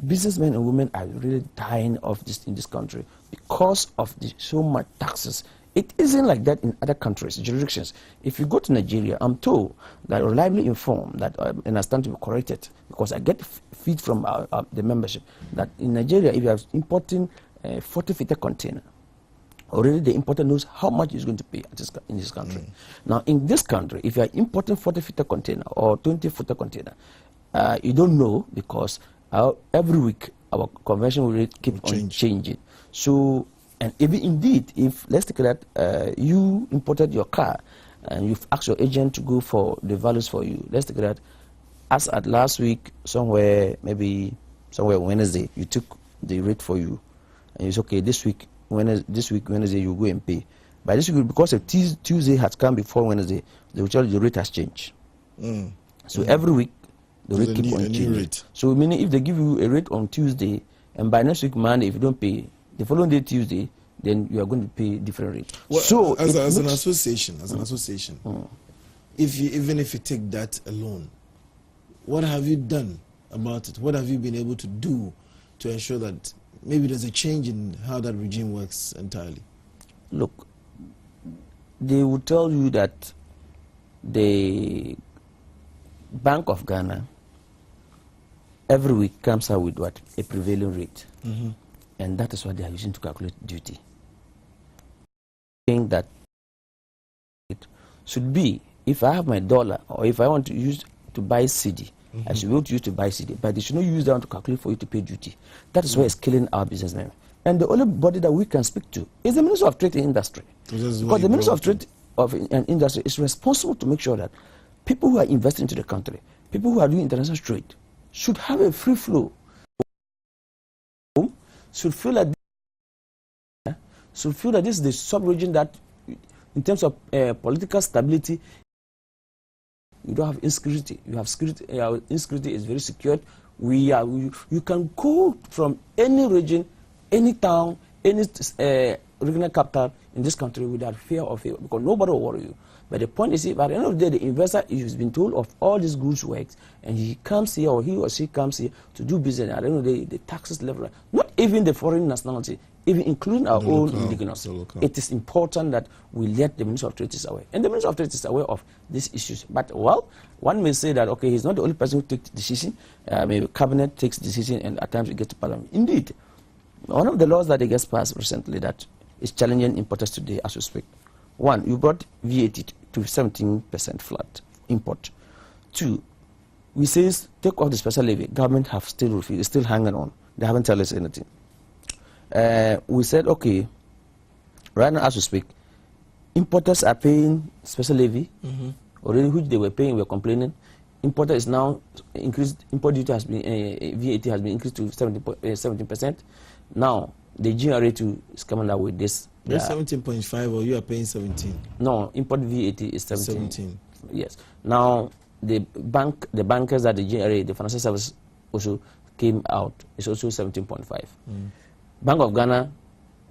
businessmen and women are really dying of this in this country because of so much taxes. It isn't like that in other countries, jurisdictions. If you go to Nigeria, I'm told that, reliably informed, that, and I stand to be corrected, because I get feed from the membership, that in Nigeria, if you are importing a 40-footer container, already the importer knows how much he's going to pay in this country. Now, in this country, if you are importing 40-footer container or 20-footer container, you don't know, because every week our convention rate keep on changing. So, and even indeed, if let's take that you imported your car and you've asked your agent to go for the values for you, let's take that as at last week, somewhere Wednesday, you took the rate for you, and you say, okay, this week Wednesday you go and pay. By this week, because if Tuesday has come before Wednesday, they will tell you the rate has changed. So every week the rate keep on changing. So meaning if they give you a rate on Tuesday, and by next week Monday, if you don't pay, the following day Tuesday, then you are going to pay different rate. Well, so as an association, even if you take that alone, what have you done about it? What have you been able to do to ensure that maybe there's a change in how that regime works entirely? Look, they will tell you that the Bank of Ghana every week comes out with what? A prevailing rate. And that is what they are using to calculate duty. I think that it should be, if I have my dollar, or if I want to use to buy CD, I should be able to use to buy CD, but they should not use that one to calculate for you to pay duty. That is why it's killing our businessmen. And the only body that we can speak to is the Minister of Trade and Industry. Because the Minister of Trade and Industry is responsible to make sure that people who are investing into the country, people who are doing international trade, should have a free flow. Should feel like should feel that this is the sub-region that, in terms of political stability, you don't have insecurity. You have security. Insecurity is very secured. You can go from any region, any town, any regional capital in this country without fear of it, because nobody will worry you. But the point is, by the end of the day, the investor has been told of all these goods works, and he comes here, or he or she comes here to do business. At the end of the day, the taxes level, not even the foreign nationality, even including our own indigenous. It is important that we let the Minister of Trade is aware. And the Minister of Trade is aware of these issues. But, well, one may say that, okay, he's not the only person who takes decision. Maybe cabinet takes decision, and at times it gets to parliament. Indeed, one of the laws that they get passed recently that is challenging importers today as we speak. One, you brought VAT to 17% flat import. Two, we say take off the special levy. Government have still refused, still hanging on. They haven't told us anything. We said, okay, right now as we speak, importers are paying special levy, already, which they were paying, were complaining. Importer is now increased, import duty has been, VAT has been increased to 17%. Now, the GRA is coming out with this. You're 17.5 or you are paying 17? No, import VAT is 17. Yes. Now, the bankers at the GRA, the financial service also came out. It's also 17.5. Bank of Ghana,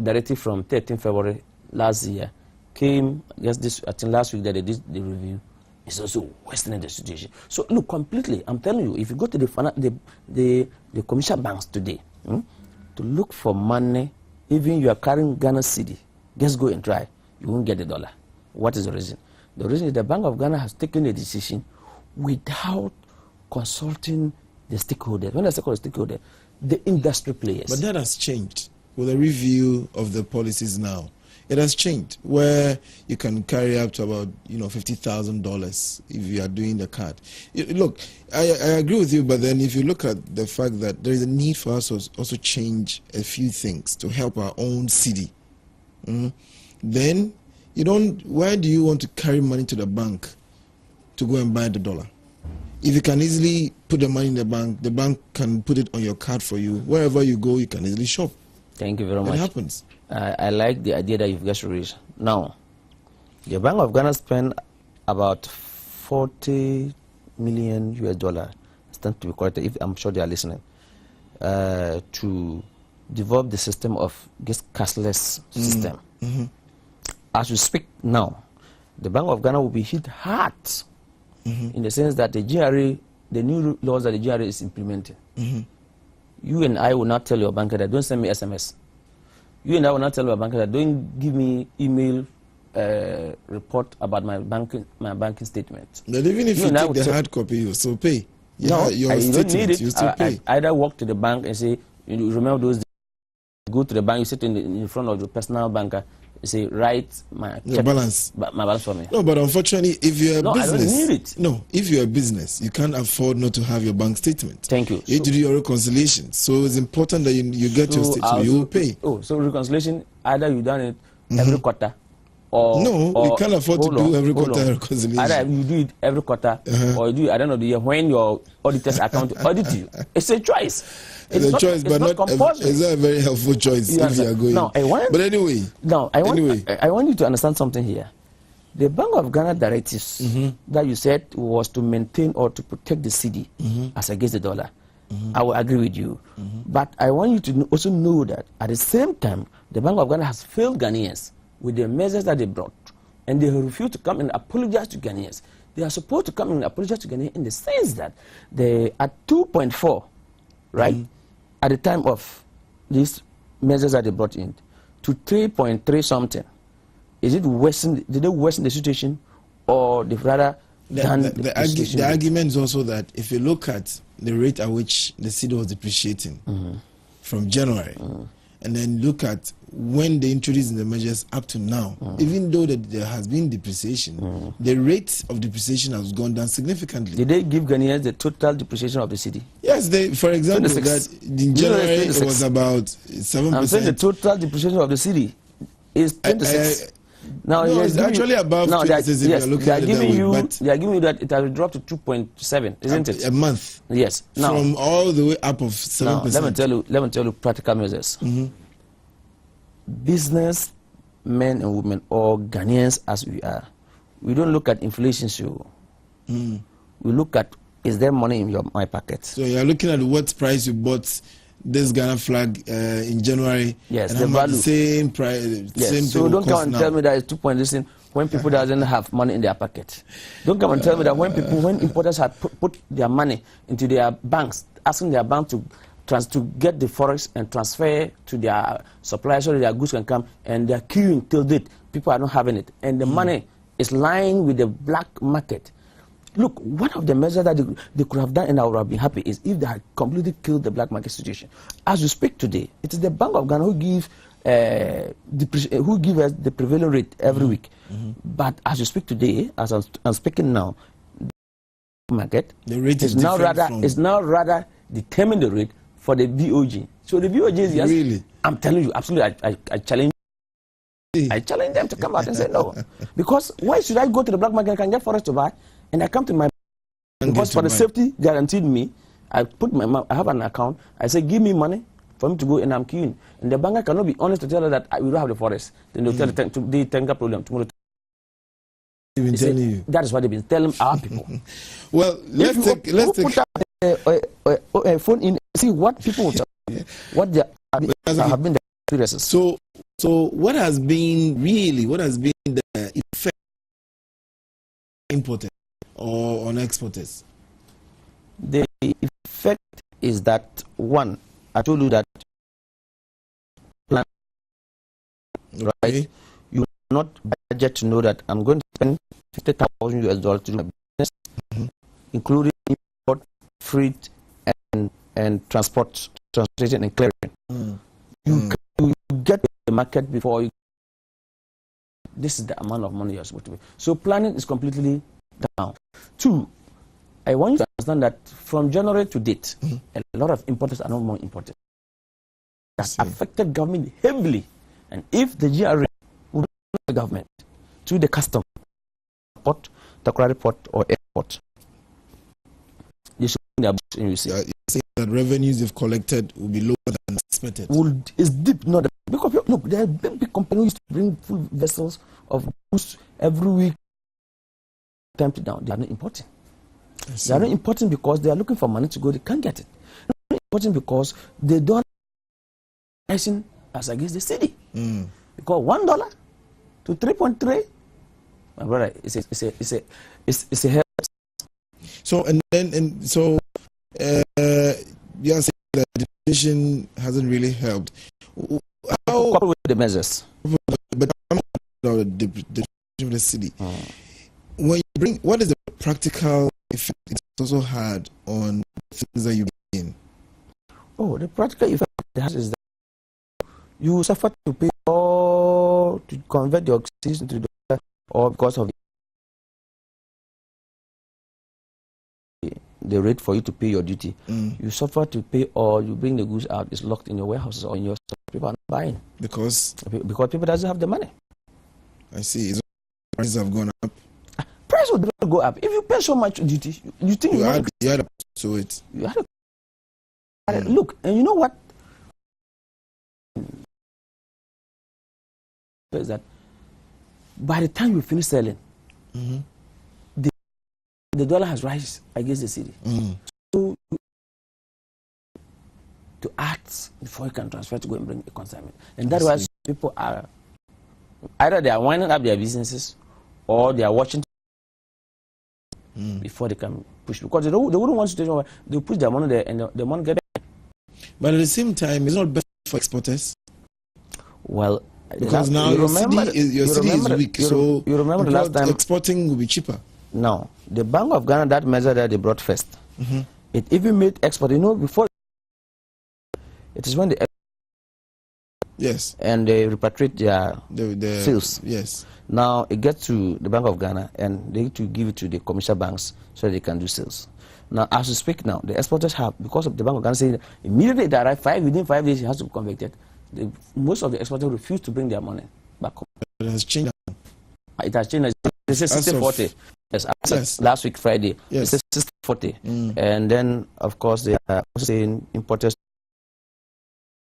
directive from 13 February last year, came, I think last week that they did the review. It's also worsening the situation. So, look, completely, I'm telling you, if you go to the commercial banks today, to look for money, even you are carrying Ghana cedi, just go and try. You won't get the dollar. What is the reason? The reason is the Bank of Ghana has taken a decision without consulting the stakeholders. When I say stakeholders, the industry players. But that has changed with a review of the policies now. It has changed where you can carry up to about $50,000 if you are doing the card. Look, I agree with you, but then if you look at the fact that there is a need for us to also change a few things to help our own city, then you don't. Why do you want to carry money to the bank to go and buy the dollar? If you can easily put the money in the bank can put it on your card for you. Wherever you go, you can easily shop. Thank you very much. It happens. I like the idea that you've just raised. Now, the Bank of Ghana spent about $40 million US, stand to be corrected, if I'm sure they are listening, to develop the system of this cashless system. As we speak now, the Bank of Ghana will be hit hard in the sense that the GRA, the new laws that the GRA is implementing, you and I will not tell your banker that don't send me SMS. You and I will not tell your banker that don't give me email report about my banking statement. But even if you take the hard copy, you still pay. No, your you don't need it. You still pay. I either walk to the bank and say, you remember those days, go to the bank, you sit in front of the personal banker, you say, write my balance. My balance for me. No, but unfortunately, if you're a business, I don't need it. No, if you're a business, you can't afford not to have your bank statement. Thank you. You need to do your reconciliation. So it's important that you get your statement. You will pay. Oh, so reconciliation, either you done it every quarter, or you can't afford to do every quarter reconciliation. Either you do it every quarter, or you do it at the end of the year when your auditor's account audit you. It's a choice. It's a choice, but not compulsory. It's not a very helpful choice if you are going. No, but anyway. No, I want you to understand something here. The Bank of Ghana directives that you said was to maintain or to protect the cedi as against the dollar. I will agree with you. But I want you to also know that at the same time, the Bank of Ghana has failed Ghanaians with the measures that they brought. And they refuse to come and apologize to Ghanaians. They are supposed to come and apologize to Ghanaians in the sense that they are 2.4, right? At the time of these measures that they brought in, to 3.3 something. Is it worsen? Did they worsen the situation, or they've rather done the argument is also that if you look at the rate at which the cedi was depreciating from January, and then look at when they introduced the measures up to now, even though there has been depreciation, the rate of depreciation has gone down significantly. Did they give Ghanaians the total depreciation of the cedi? Yes, for example, 26. That in January it was about 7%. I'm saying the total depreciation of the cedi is 26. No, it's actually above 26 if you're looking at it that way. But they are giving you that it has dropped to 2.7, isn't it? A month. Yes. Now, from all the way up of 7%. Now, let me tell you practical measures. Business men and women, or Ghanaians as we are, we don't look at inflation, so we look at, is there money in my pocket? So you're looking at what price you bought this Ghana flag in January. Yes, and the value. Same price. Yes. Same so don't come and now. tell me that it's 2.0 when people doesn't have money in their pocket. Don't come and tell me that when importers have put their money into their banks, asking their bank to get the forex and transfer to their suppliers so that their goods can come, and they're queuing till date. People are not having it, and the money is lying with the black market. Look, one of the measures that they could have done, and I would have been happy, is if they had completely killed the black market situation. As we speak today, it is the Bank of Ghana who give us the prevailing rate every week. But as you speak today, as I'm speaking now, the market the rate is now rather determine the rate for the BOG. So the BOG is just, really? I'm telling you, absolutely, I challenge. I challenge them to come out and say no, because why should I go to the black market and get forex to buy, and I come to my because for the safety guaranteed me, I have an account. I say give me money for me to go, and I'm queuing, and the banker cannot be honest to tell her that we don't have the forex. Then they'll tell the tanker problem tomorrow. They've been telling you. That is what they've been telling our people. Well, let's take a phone in, see what people will tell you, what they have been the experiences. So what has been the effect on importers or on exporters? The effect is that, one, I told you that plan, right? You not budget to know that I'm going to spend $50,000 to do my business, including import, freight, and transportation and clearing. You get the market before you. This is the amount of money you're supposed to pay. So planning is completely down. Two, I want you to understand that from January to date, a lot of importers are no more imported. That's affected government heavily. And if the GRA would the government to the custom port, Takoradi port, or airport, they should bring their books and you see. You're saying that revenues they've collected will be lower than expected. It's deep, not because look, there are big companies to bring full vessels of goods every week. Time to down, they are not importing. They are not importing because they are looking for money to go. They can't get it. They are not importing because they don't pricing as against the city. Because $1 to 3.3, my brother, it's a help. So you are saying that the decision hasn't really helped. How coupled with the measures, but I'm about the decision of the city. When you bring, what is the practical effect it's also had on things that you've been in? Oh, the practical effect it has is that you suffer to pay or to convert your oxygen to the or because of the rate for you to pay your duty. You suffer to pay, or you bring the goods out, it's locked in your warehouses or in your store. People are not buying. Because people doesn't have the money. I see. Prices have gone up. Price will never go up. If you pay so much duty, you think you had to it. You had to look, and you know what? Is that by the time you finish selling, the dollar has risen against the city. So to act before you can transfer to go and bring a consignment. And that's why people are either they are winding up their businesses or they are watching before they can push, because they wouldn't want a situation where they push their money there and the money get back. But at the same time, it's not best for exporters. Well, because now your city is weak, so you remember the last time exporting will be cheaper. No, the Bank of Ghana, that measure that they brought first, it even made export. You know, before it is when and they repatriate their sales. Yes. Now it gets to the Bank of Ghana and they need to give it to the commercial banks so they can do sales. Now, as we speak now, the exporters have, because of the Bank of Ghana saying immediately they arrive within 5 days it has to be converted. Most of the exporters refuse to bring their money back home. It has changed. It has changed. It's 60-40. Yes, last week Friday. Yes. It's 60-40. And then, of course, they are also saying importers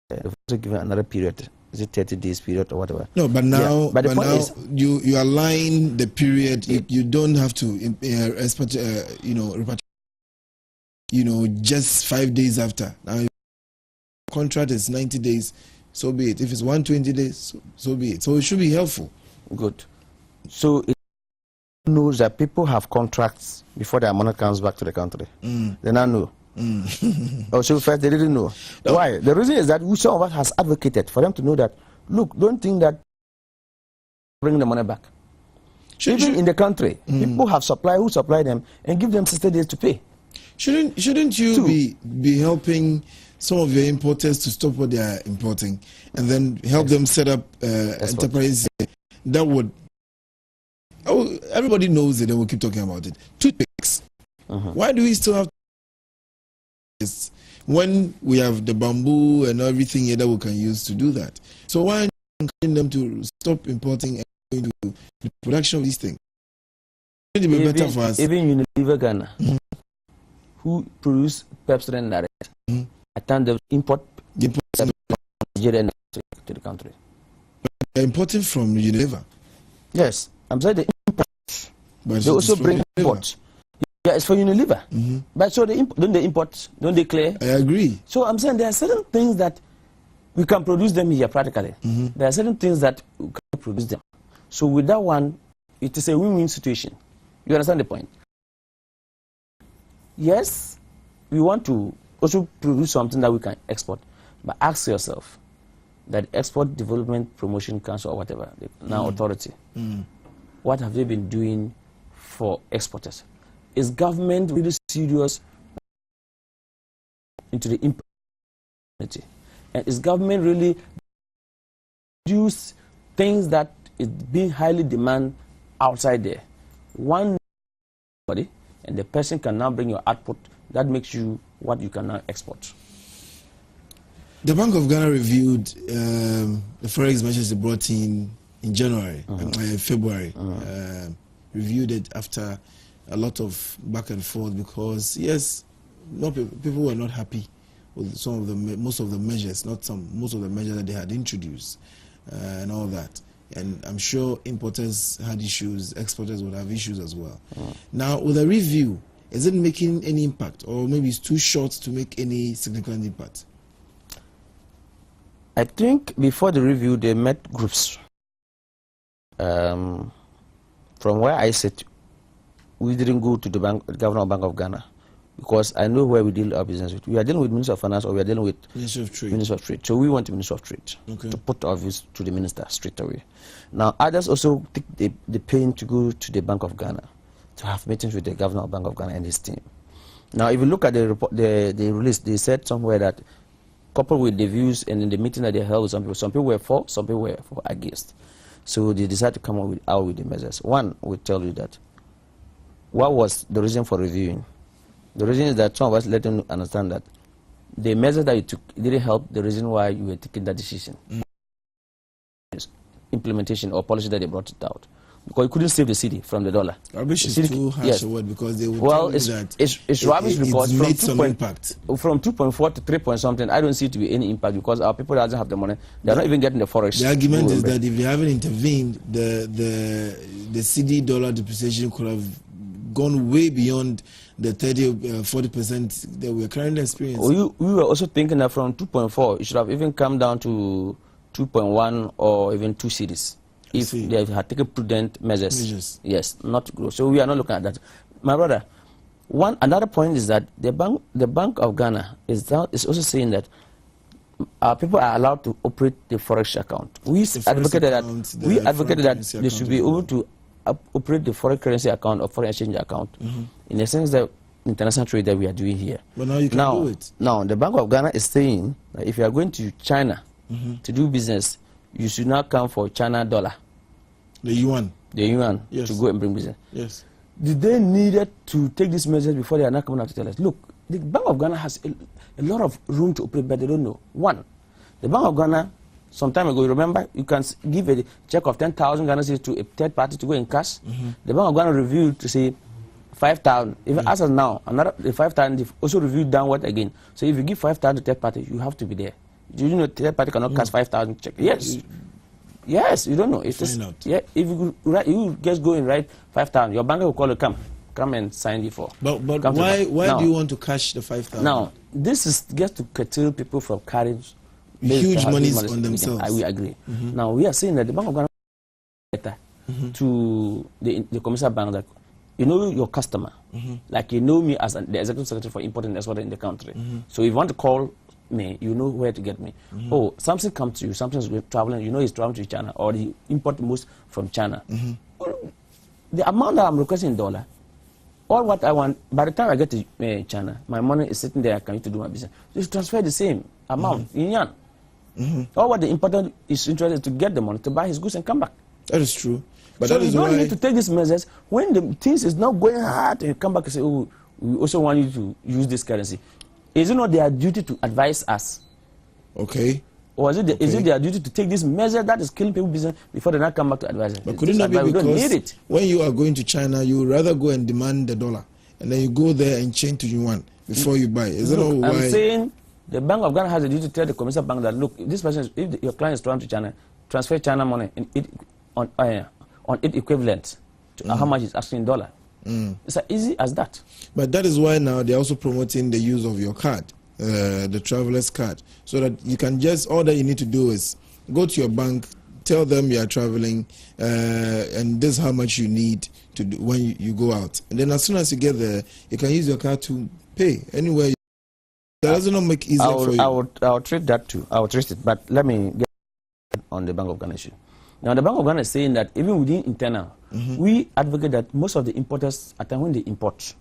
they've also given another period. is it 30 days period or whatever? No, but now, yeah. But the point now is, you align the period. You don't have to just 5 days after. Now, if the contract is 90 days, so be it. If it's 120 days, so be it. So it should be helpful. Good. So it knows that people have contracts before their money comes back to the country. They now know. So first they didn't know. No. Why? The reason is that some of us has advocated for them to know that, look, don't think that bring the money back. Even in the country, people have supply who supply them and give them 60 days to pay. Shouldn't you be helping some of your importers to stop what they are importing and then help them set up enterprise that would... Oh, everybody knows it and we'll keep talking about it. Toothpicks. Why do we still have when we have the bamboo and everything here that we can use to do that? So why aren't you encouraging them to stop importing and going to the production of these things? It would be better for us. Even Unilever Ghana, who produce Pepsodent direct, at times they import from Nigeria to the country. They're importing from Unilever? Yes, I'm saying they import. But they also bring import. Yeah, it's for Unilever. But so don't they import? Don't they clear? I agree. So I'm saying there are certain things that we can produce them here practically. There are certain things that we can produce them. So with that one, it is a win-win situation. You understand the point? Yes, we want to also produce something that we can export. But ask yourself that Export Development Promotion Council or whatever, now authority, what have they been doing for exporters? Is government really serious into the import? And is government really use things that is being highly demanded outside there? One body, and the person can now bring your output that makes you what you can now export. The Bank of Ghana reviewed the forex measures they brought in January, February. Reviewed it after a lot of back and forth because, yes, people were not happy with most of the measures, most of the measures that they had introduced and all that. And I'm sure importers had issues, exporters would have issues as well. Now, with a review, is it making any impact, or maybe it's too short to make any significant impact? I think before the review, they met groups. From where I sit, we didn't go to the Governor of Bank of Ghana because I know where we deal our business with. We are dealing with Minister of Finance or we are dealing with Minister of Trade. Minister of Trade. So we went to Minister of Trade to put our views to the Minister straight away. Now others also take the pain to go to the Bank of Ghana to have meetings with the Governor of Bank of Ghana and his team. Now if you look at the report, the release, they said somewhere that coupled with the views and in the meeting that they held with some people were for, some people were against. So they decided to come out with the measures. One will tell you that what was the reason for reviewing? The reason is that some of us let them understand that the measures that you took didn't help the reason why you were taking that decision. Implementation or policy that they brought it out. Because you couldn't save the city from the dollar. Rubbish is too harsh a word because they would tell you that it's rubbish because it made some impact. From 2.4 to 3 point something, I don't see it to be any impact because our people doesn't have the money. They're not even getting the forex. The argument is that if they haven't intervened, the CD dollar depreciation could have gone way beyond the 30 40% that we're currently experiencing. We were also thinking that from 2.4, it should have even come down to 2.1 or even 2 cities. If they had taken prudent measures. Yes, not to grow. So we are not looking at that. My brother, another point is that the Bank of Ghana is also saying that people are allowed to operate the forex account. We advocated that they should be able to operate the foreign currency account or foreign exchange account in the sense that international trade that we are doing here. But now you can do it. Now, the Bank of Ghana is saying that if you are going to China to do business, you should not come for China dollar. The yuan. The yuan to go and bring business. Yes. Did they needed to take these measures before they are not coming out to tell us, look, the Bank of Ghana has a lot of room to operate, but they don't know. One, the Bank of Ghana, some time ago, you remember, you can give a check of 10,000 Ghana cedis to a third party to go in cash. The Bank of Ghana reviewed to say 5,000. Even as of now, the 5,000 also reviewed downward again. So if you give 5,000 to third party, you have to be there. Do you know third party cannot cash 5,000 check? Yes. Yes, you don't know. It is, yeah, if you just go and write 5,000, your banker will call you, come and sign you for. But why do you want to cash the 5,000? Now, this is just to curtail people from carrying huge monies on themselves. We agree. Now, we are saying that the Bank of Ghana letter to the commercial bank that you know your customer, like you know me as the executive secretary for import and export in the country. So if you want to call me, you know where to get me. Oh, something comes to you, something's traveling, you know he's traveling to China, or he import most from China. The amount that I'm requesting in dollar, all what I want, by the time I get to China, my money is sitting there, I can use to do my business. Just transfer the same amount in yuan. All what the importer is interested to get the money to buy his goods and come back. That is true. But so that is you why don't need to take these measures when the things is not going hard and you come back and say, oh, we also want you to use this currency. Is it not their duty to advise us? Okay. Or is it their duty to take this measure that is killing people business before they not come back to advise us? But could it not be because when you are going to China, you would rather go and demand the dollar, and then you go there and change to yuan before you buy? Is that not why? I'm saying the Bank of Ghana has a duty to tell the commercial bank that, look, if this person, if your client is traveling to China, transfer China money on its equivalent to how much is asking in dollar. It's as easy as that. But that is why now they're also promoting the use of your card, the traveler's card, so that you can just, all that you need to do is go to your bank, tell them you are traveling, and this is how much you need to do when you go out. And then as soon as you get there, you can use your card to pay anywhere. That does not make it easier for you. I will treat that too. I will treat it. But let me get on the Bank of Ghana issue. Now, the Bank of Ghana is saying that even within internal, we advocate that most of the importers, at time when they import,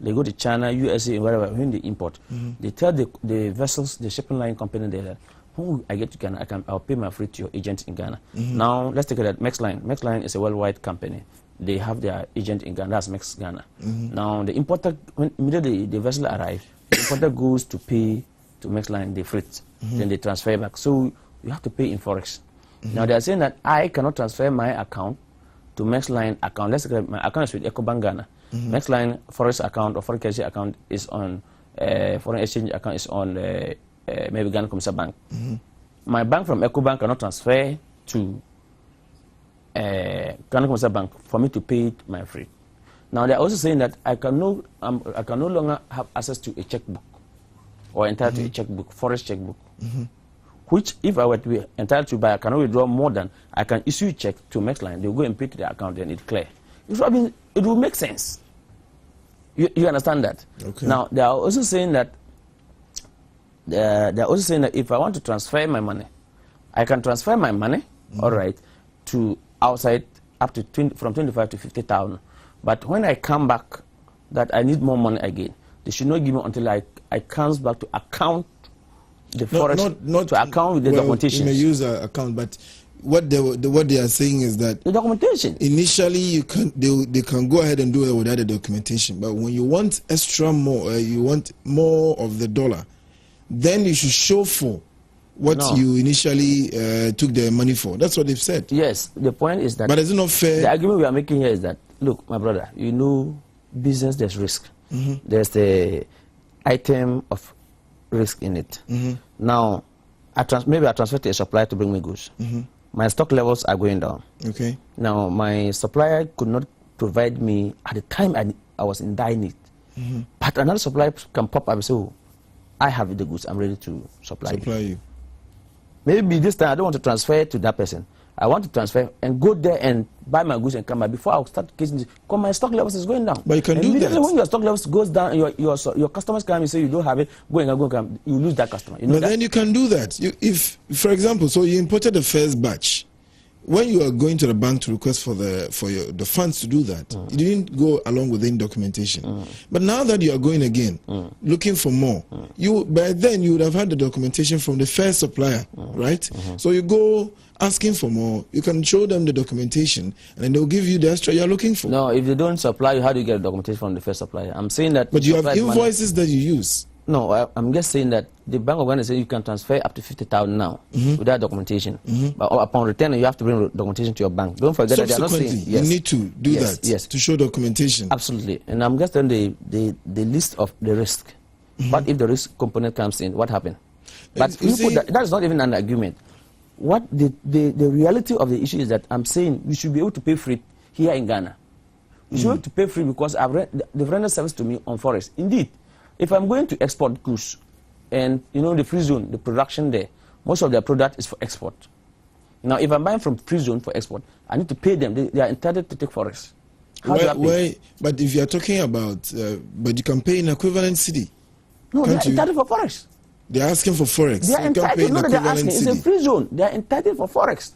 they go to China, USA, wherever, when they import, they tell the vessels, the shipping line company there that when I get to Ghana, I'll pay my freight to your agent in Ghana. Now, let's take it at Maxline. Maxline is a worldwide company. They have their agent in Ghana, that's Max Ghana. Now, the importer, when immediately the vessel arrives, the importer goes to pay to Maxline the freight, then they transfer back. So, you have to pay in Forex. Now they are saying that I cannot transfer my account to Maxline account. Let's say my account is with EcoBank Ghana. Maxline Forex account or foreign currency account is on foreign exchange account is on maybe Ghana Commercial Bank. My bank from EcoBank cannot transfer to Ghana Commercial Bank for me to pay my freight. Now they are also saying that I can no longer have access to a checkbook or entitled to a checkbook, Forex checkbook. Which, if I were to be entitled to buy, I cannot withdraw more than I can issue a check to Maxline. They'll go and pay to the account and it's clear. It will make sense. You understand that? Okay. Now, they are also saying that if I want to transfer my money, I can transfer my money, all right, to outside up to from 25 to 50,000. But when I come back, that I need more money again, they should not give me until I comes back to account. The Forex not to account with the documentation. You may use an account, but what they are saying is that the documentation. Initially, they can go ahead and do it without the documentation. But when you want extra more, you want more of the dollar, then you should show for what you initially took the money for. That's what they've said. Yes, the point is that. But is it not fair? The argument we are making here is that, look, my brother, you know, business there's risk. There's the item of risk in it. Now, maybe I transfer to a supplier to bring me goods. My stock levels are going down. Okay. Now, my supplier could not provide me at the time I was in dire need. But another supplier can pop up and say, oh, I have the goods, I'm ready to supply you. Maybe this time I don't want to transfer to that person. I want to transfer and go there and buy my goods and come back before I start casing this. Because my stock levels is going down. But you can do that. When your stock levels goes down, your customers come and say you don't have it, go and come, you lose that customer. You know but then you can do that. If, for example, so you imported the first batch. When you are going to the bank to request for the funds to do that, you didn't go along with any documentation. But now that you are going again, looking for more, by then you would have had the documentation from the first supplier, right? So you go asking for more, you can show them the documentation, and then they'll give you the extra you're looking for. No, if they don't supply you, how do you get the documentation from the first supplier? I'm saying that. But you have invoices that you use. No, I'm just saying that the Bank of Ghana says you can transfer up to 50,000 now without documentation. But upon return, you have to bring documentation to your bank. Don't forget that they are not saying you need to do that to show documentation. Absolutely. And I'm just telling the list of the risk. What if the risk component comes in? What happened? But that's not even an argument. What the reality of the issue is that I'm saying we should be able to pay free here in Ghana. We should be able to pay free because they've rendered service to me on forex. Indeed, if I'm going to export goods, and you know the free zone, the production there, most of their product is for export. Now, if I'm buying from free zone for export, I need to pay them. They are entitled to take forex. But if you are talking about, but you can pay in equivalent city. No, they are entitled for forex. They are asking for forex. They are entitled. No, they are asking. It's a free zone. They are entitled for forex.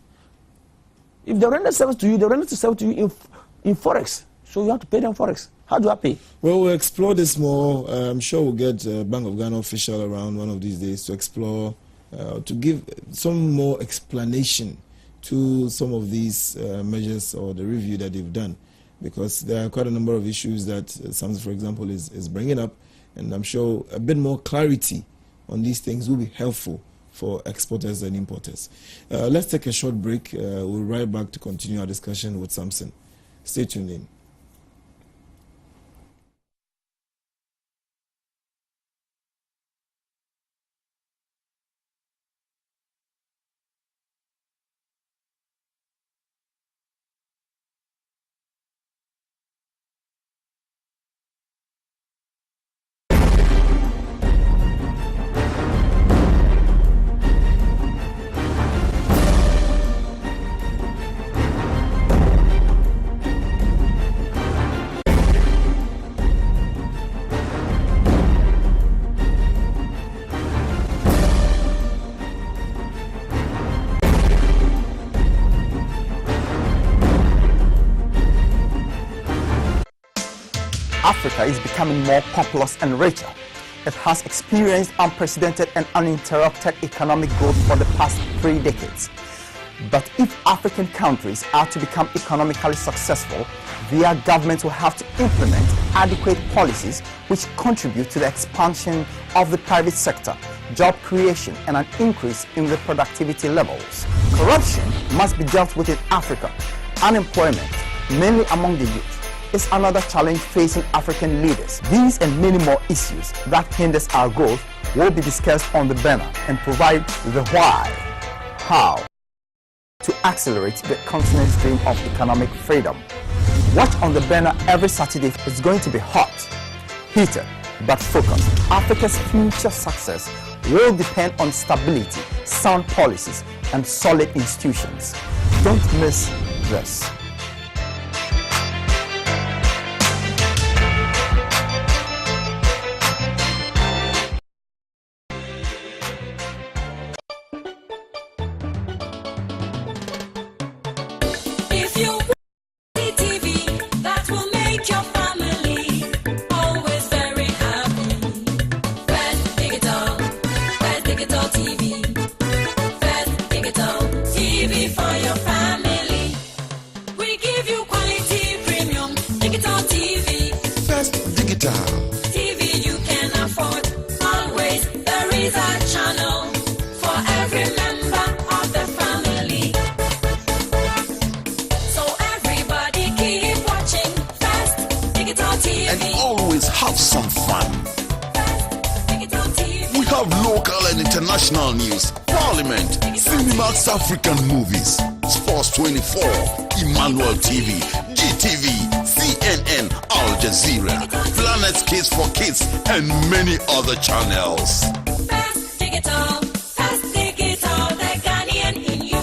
If they render service to you, they render service to you in forex. So you have to pay them forex. How do I pay? Well, we'll explore this more. I'm sure we'll get Bank of Ghana official around one of these days to explore, to give some more explanation to some of these measures or the review that they've done, because there are quite a number of issues that SAMS, for example, is bringing up, and I'm sure a bit more clarity on these things will be helpful for exporters and importers. Let's take a short break. We'll be right back to continue our discussion with Samson. Stay tuned in. Africa is becoming more populous and richer. It has experienced unprecedented and uninterrupted economic growth for the past 3 decades. But if African countries are to become economically successful, their governments will have to implement adequate policies which contribute to the expansion of the private sector, job creation, and an increase in the productivity levels. Corruption must be dealt with in Africa. Unemployment, mainly among the youth, is another challenge facing African leaders. These and many more issues that hinders our growth will be discussed on the banner and provide the why, how, to accelerate the continent's dream of economic freedom. Watch on the banner every Saturday. It's going to be hot, heated, but focused. Africa's future success will depend on stability, sound policies, and solid institutions. Don't miss this. International news, Parliament, Cinemax African movies, Sports 24, Emmanuel TV, GTV, CNN, Al Jazeera, Planet Kids for Kids, and many other channels. Fast digital, the Ghanaian in you.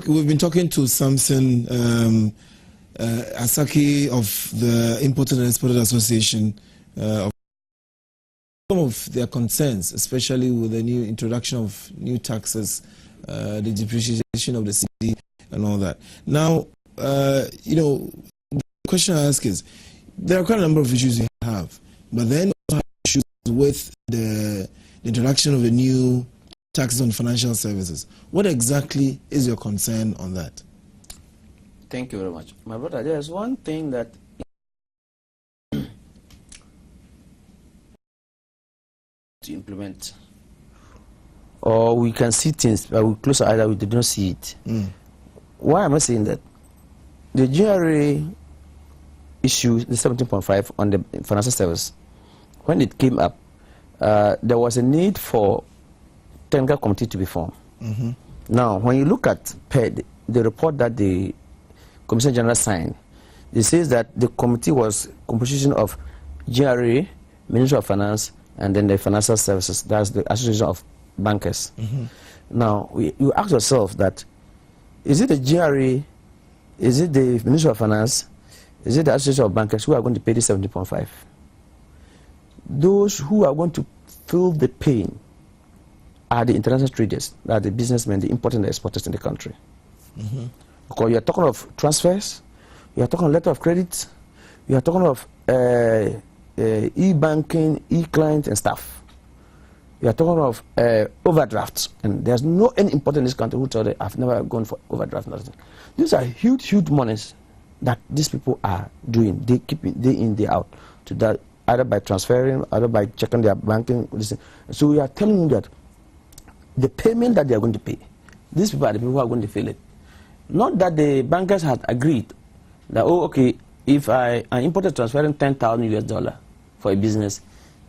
We've been talking to Samson Asaki of the Imported and Exported Association of some of their concerns, especially with the new introduction of new taxes, the depreciation of the cedi and all that. Now, the question I ask is, there are quite a number of issues you have, but then also have issues with the introduction of a new taxes on financial services. What exactly is your concern on that? Thank you very much. My brother, there's one thing that to implement, or we can see things, but we close our eyes, we did not see it. Why am I saying that? The GRA issue, the 17.5 on the financial service, when it came up, there was a need for technical committee to be formed. Now, when you look at the report that the Commissioner General signed, it says that the committee was composition of GRA, Ministry of Finance, and then the financial services. That's the Association of Bankers. Now, you ask yourself that, is it the GRA, is it the Ministry of Finance, is it the Association of Bankers who are going to pay the 70.5? Those who are going to feel the pain are the international traders, that are the businessmen, the importers and the exporters in the country. Because you are talking of transfers, you are talking of letter of credit, you are talking of e-banking, e-client and stuff. You are talking of overdrafts, and there's no any importer in this country who told you, I've never gone for overdraft. Nothing. These are huge, huge monies that these people are doing. They keep it day in, day out, to that, either by transferring, either by checking their banking. So we are telling you that the payment that they are going to pay, these people are the people who are going to feel it. Not that the bankers had agreed that, oh, okay, if an importer transferring $10,000 for a business,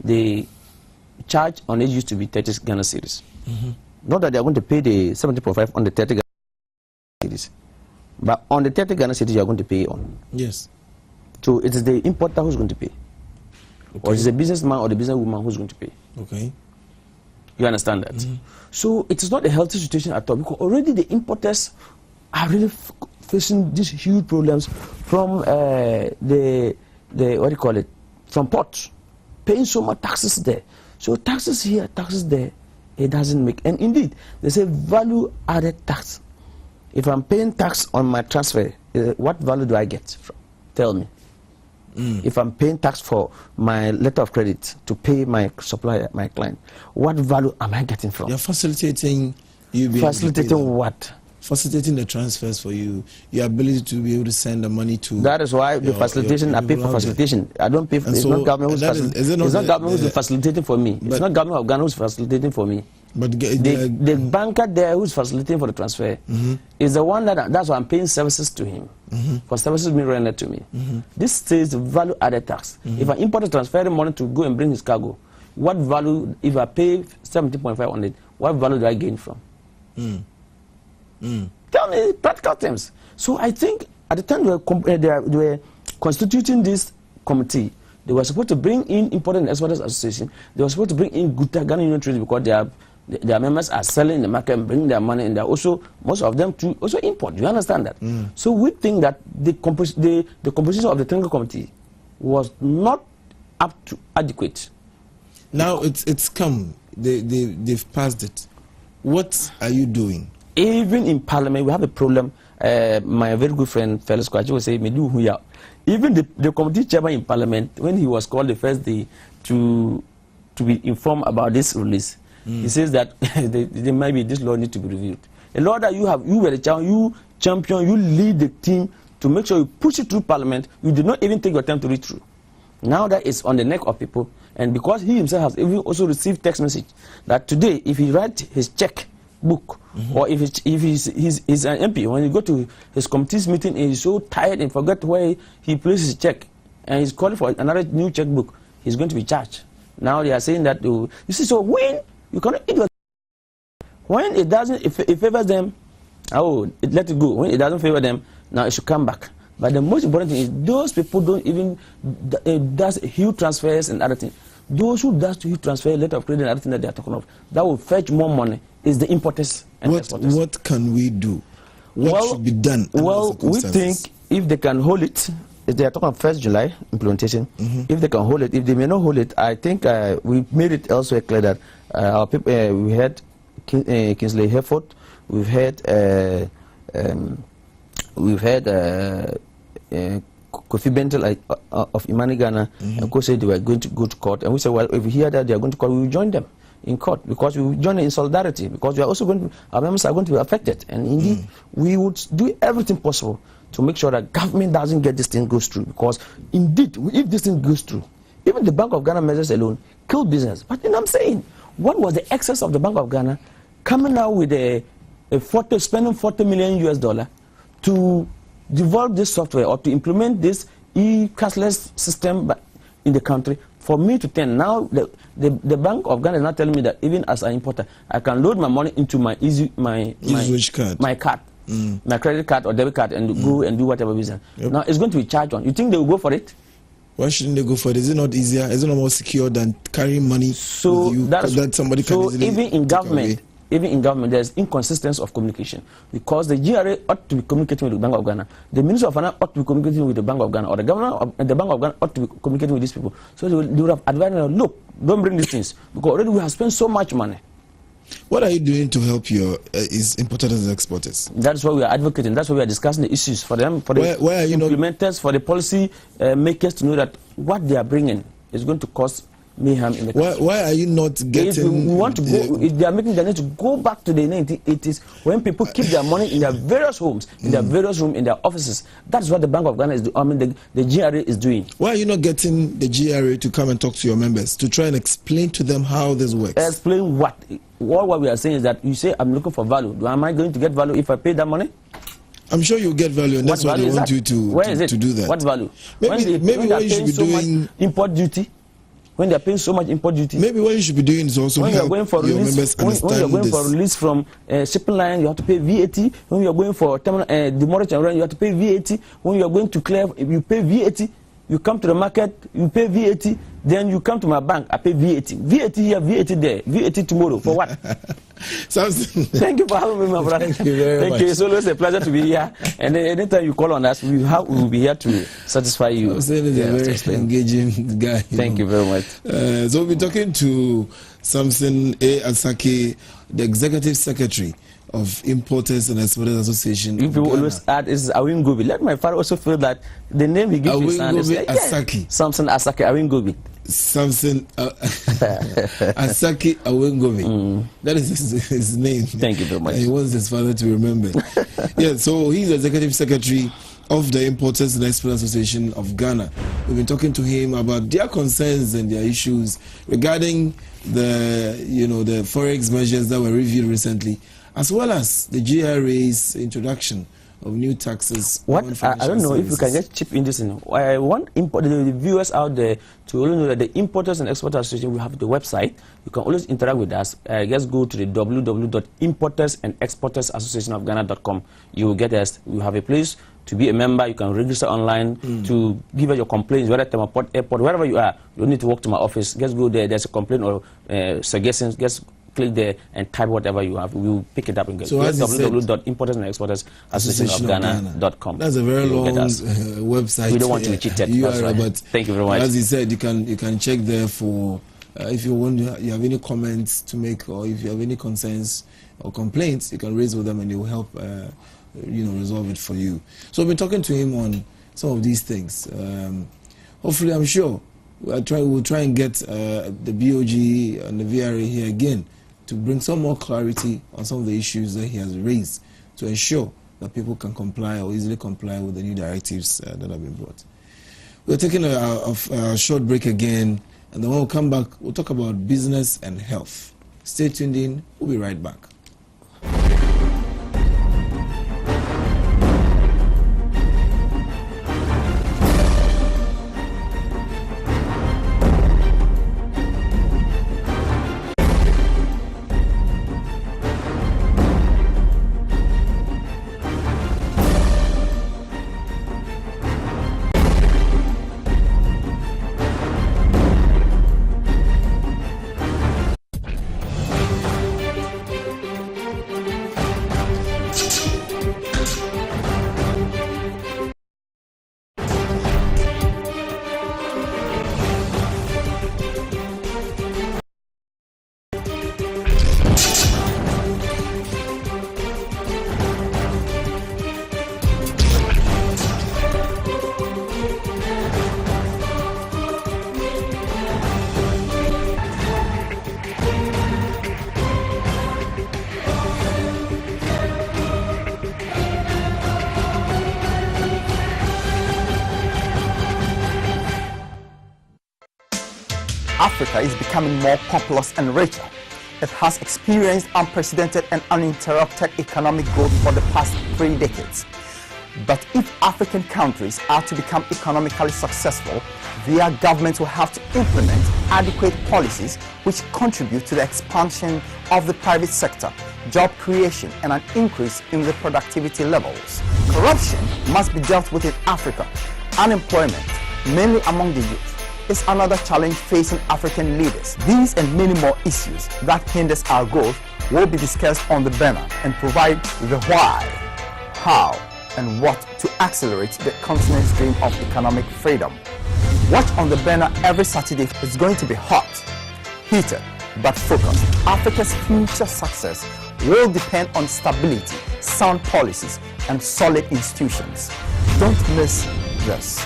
the charge on it used to be 30 Ghana cedis. Not that they are going to pay the 70.5 on the 30 Ghana cedis, but on the 30 Ghana cedis you are going to pay on. Yes. So it is the importer who's going to pay, or it is the businessman or the businesswoman who's going to pay. Okay. You understand that? So it is not a healthy situation at all, because already the importers are really facing these huge problems from the what do you call it, from ports, paying so much taxes there. So taxes here, taxes there, it doesn't make. And indeed, they say value added tax. If I'm paying tax on my transfer, what value do I get from? Tell me. If I'm paying tax for my letter of credit to pay my supplier, my client, what value am I getting from? You're facilitating Facilitating what? Facilitating the transfers for you, your ability to be able to send the money to. That is why the facilitation, I pay for facilitation. I don't pay for, it's not government who's facilitating. It's not government who's facilitating for me. It's not government of Ghana who's facilitating for me. But the banker there who's facilitating for the transfer is the one that's why I'm paying services to him for services being rendered to me. This says value added tax. If an importer transferring money to go and bring his cargo, what value, if I pay 70.5 on it, what value do I gain from? Tell me practical terms. So I think at the time they were constituting this committee, they were supposed to bring in Importers and Exporters Association. They were supposed to bring in Ghana Union Trade, because their members are selling in the market and bringing their money, and they're also, most of them too, also import. You understand that? So we think that the composition of the technical committee was not up to adequate. Now it's come. They've passed it. What are you doing? Even in Parliament, we have a problem. My very good friend, Felix Kwachi, will say, even the committee chairman in Parliament, when he was called the first day to be informed about this release, he says that there might be this law need to be reviewed. A law that you were the champion, you lead the team to make sure you push it through Parliament. You did not even take your time to read through. Now that it's on the neck of people, and because he himself has even also received text message that today, if he writes his check book, or if he's an MP, when you go to his committee's meeting and he's so tired and forget where he places his check, and he's calling for another new checkbook, he's going to be charged. Now they are saying that, you see, so when you cannot eat when it doesn't, if it favors them, let it go. When it doesn't favor them, now it should come back. But the most important thing is those people don't even does huge transfers and other things. Those who does huge transfer, letter of credit and other things that they are talking of, that will fetch more money is the importers and exporters. What can we do? What should be done? Well, we think if they can hold it, if they are talking 1st July implementation, if they can hold it, if they may not hold it, I think we made it elsewhere clear that our people, we had Kingsley Hereford, we've had Kofi Bentel of Imani Ghana, and of course said they were going to go to court, and we said, well, if we hear that they are going to court, we will join them. in court because we join in solidarity, because we are also going to, our members are going to be affected. And indeed, we would do everything possible to make sure that government doesn't get this thing goes through. Because indeed, if this thing goes through, even the Bank of Ghana measures alone kill business. But then I'm saying, what was the excess of the Bank of Ghana coming out with spending $40 million to develop this software or to implement this e-cashless system in the country? For me to turn now, the Bank of Ghana is not telling me that even as an importer, I can load my money into my card, my credit card or debit card, and go and do whatever business. Yep. Now it's going to be charged on. You think they will go for it? Why shouldn't they go for it? Is it not easier? Is it not more secure than carrying money with you that somebody can easily even in government, there's inconsistency of communication, because the GRA ought to be communicating with the Bank of Ghana, the Minister of Finance ought to be communicating with the Bank of Ghana, or the governor of the Bank of Ghana ought to be communicating with these people. So they would have advised them, look, don't bring these things, because already we have spent so much money. What are you doing to help your importers and exporters? That's why we are advocating. That's why we are discussing the issues for them, for the implementers, for the policy makers to know that what they are bringing is going to cause mayhem in the country. Why are you not getting... We want to go, they are making the need to go back to the 1980s when people keep their money in their various homes, in their various rooms, in their offices. That's what the Bank of Ghana is doing. I mean, the GRA is doing. Why are you not getting the GRA to come and talk to your members, to try and explain to them how this works? Explain what? What we are saying is that you say, I'm looking for value. Am I going to get value if I pay that money? I'm sure you'll get value, and that's why they want you to do that. What value? Maybe what you should be doing... import duty. When they are paying so much import duty. Maybe what you should be doing is also help your members understand this. When you are going for release from shipping line, you have to pay VAT. When you are going for terminal, demurrage and rent, you have to pay VAT. When you are going to clear, you pay VAT. You come to the market, you pay VAT. Then you come to my bank, I pay VAT. VAT here, VAT there, VAT tomorrow. For what? Thank you for having me, my brother. Thank you very much. It's always a pleasure to be here. And anytime you call on us, we will be here to satisfy you. I'm saying he's a very engaging guy. Thank you very much. So we'll be talking to Samson A. Asaki, the Executive Secretary of Importers and Exporters Association. If you always add is Awin Gobi. Let my father also feel that the name he gives his son is Asaki. Samson Asaki Awin Gobi. Samson Asaki Awengovi. That is his name. Thank you very much. He wants his father to remember. Yeah, so he's the Executive Secretary of the Importers and Exporters Association of Ghana. We've been talking to him about their concerns and their issues regarding the forex measures that were reviewed recently, as well as the GRA's introduction of new taxes. What I don't know if you can just chip in this. I want the viewers out there to only know that the Importers and Exporters Association, we have the website. You can always interact with us. Just go to the www.importersandexportersassociationofghana.com. You will get us. You have a place to be a member. You can register online to give us your complaints, whether at Temaport Airport, wherever you are. You don't need to walk to my office. Just go there. There's a complaint or suggestions. Just click there and type whatever you have. We'll pick it up and get it. So www.importersandexportersassociationofghana.com. That's a very long website. We don't want to be cheated. But thank you very much. As he said, you can check there for if you have any comments to make, or if you have any concerns or complaints, you can raise with them and they will help resolve it for you. So we've been talking to him on some of these things. Hopefully, I'm sure we'll try and get the BOG and the VRA here again to bring some more clarity on some of the issues that he has raised to ensure that people can comply or easily comply with the new directives that have been brought. We're taking a short break again, and then when we come back, we'll talk about business and health. Stay tuned in. We'll be right back. Africa is becoming more populous and richer, it has experienced unprecedented and uninterrupted economic growth for the past 3 decades. But if African countries are to become economically successful, their governments will have to implement adequate policies which contribute to the expansion of the private sector, job creation, and an increase in the productivity levels. Corruption must be dealt with in Africa. Unemployment, mainly among the youth, is another challenge facing African leaders. These and many more issues that hinders our growth will be discussed on the banner and provide the why, how, and what to accelerate the continent's dream of economic freedom. Watch on the banner every Saturday. It's going to be hot, heated, but focused. Africa's future success will depend on stability, sound policies, and solid institutions. Don't miss this.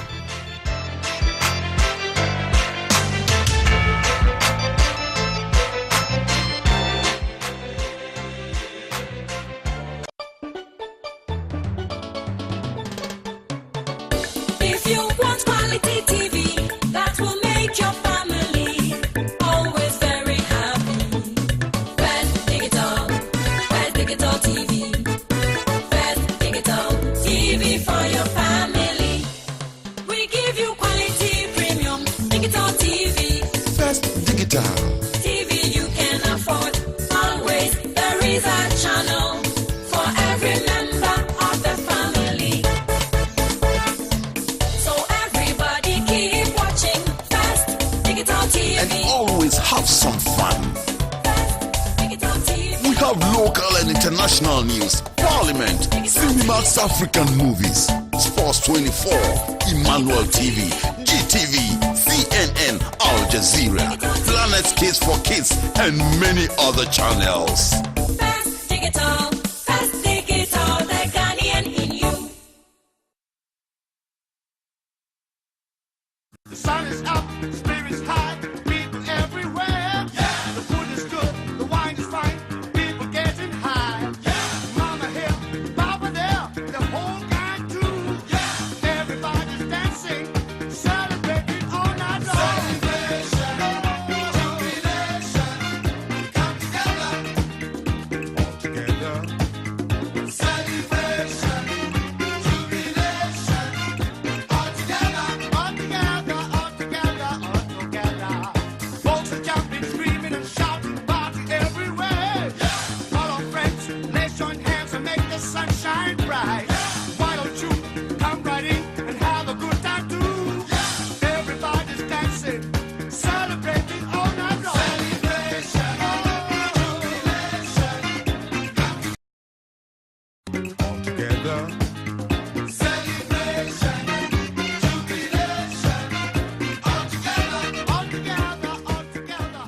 If you want quality TV that will make your family always very happy, First Digital TV, First Digital TV for your family. We give you quality premium digital TV. First Digital TV you can afford. Always there is a channel for every member of the family. So everybody keep watching First Digital TV. and always have some fun. Digital TV. We have local and international news, Parliament, Cinemax African movies, Sports 24, Emmanuel TV, GTV, CNN, Al Jazeera, Planet Kids for Kids, and many other channels. First Digital, the Ghanaian in you. The sun is up, spirits high, people everywhere. The food is good, the wine is fine, people getting high. Mama here, Papa there, the whole gang too. Everybody's dancing, celebrating all night long. Celebration, come together, all together. Celebration, jubilation, all together, all together, all together, all together. Folks are jumping, screaming, and shouting, party everywhere. All our friends, let's join hands and make the sun shine bright. Why don't you come right in and have a good time too? Everybody's dancing, celebrating all night long. Celebration, jubilation, all together. Celebration, jubilation, all together, all together, all together.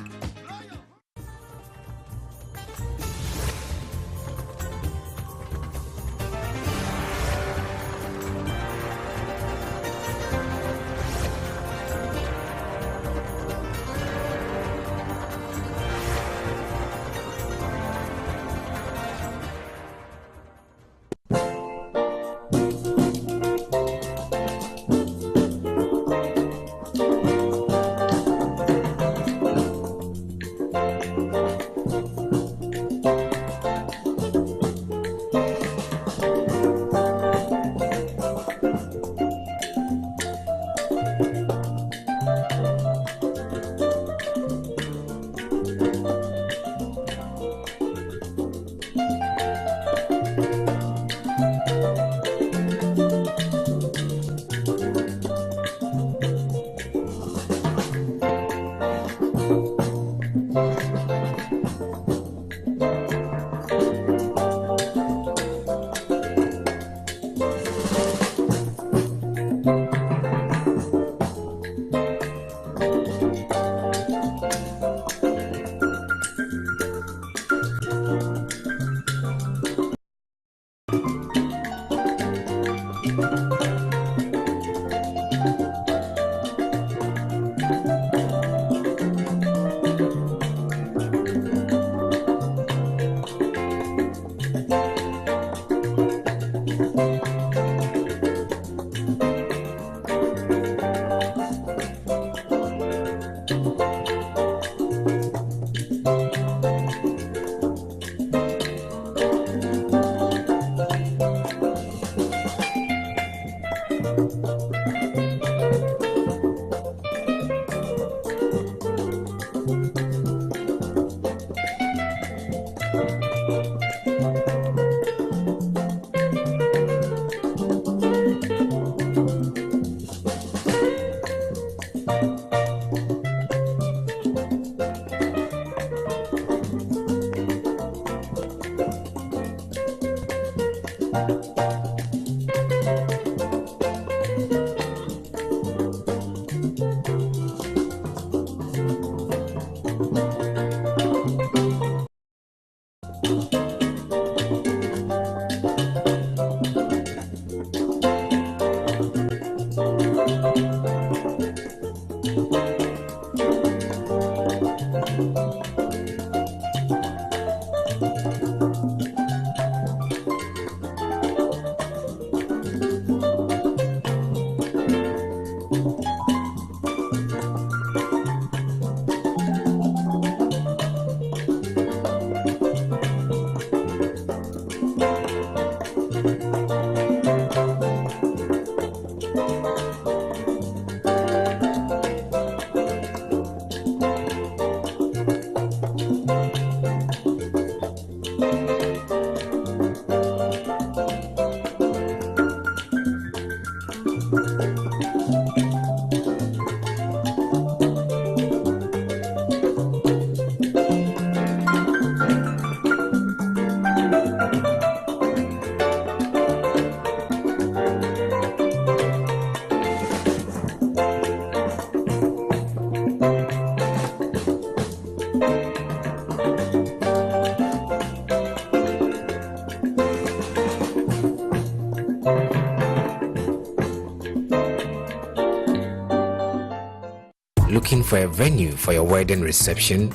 Looking for a venue for your wedding reception,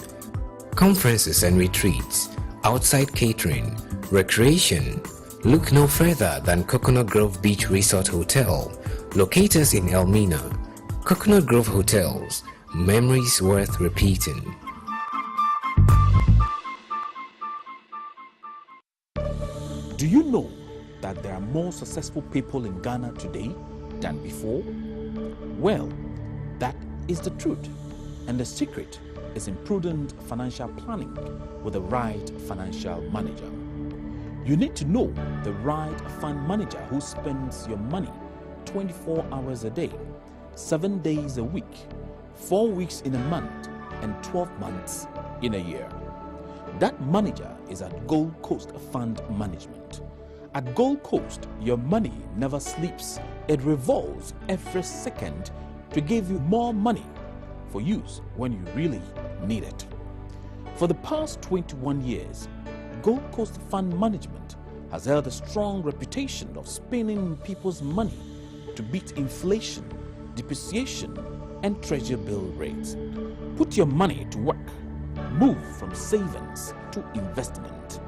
conferences and retreats, outside catering, recreation? Look no further than Coconut Grove Beach Resort Hotel, located in Elmina. Coconut Grove Hotels, memories worth repeating. Do you know that there are more successful people in Ghana today than before? Well, that is the truth, and the secret is in prudent financial planning with the right financial manager. You need to know the right fund manager who spends your money 24 hours a day, 7 days a week, 4 weeks in a month, and 12 months in a year. That manager is at Gold Coast Fund Management. At Gold Coast, your money never sleeps. It revolves every second to give you more money for use when you really need it. For the past 21 years, Gold Coast Fund Management has held a strong reputation of spending people's money to beat inflation, depreciation, and treasury bill rates. Put your money to work. Move from savings to investment.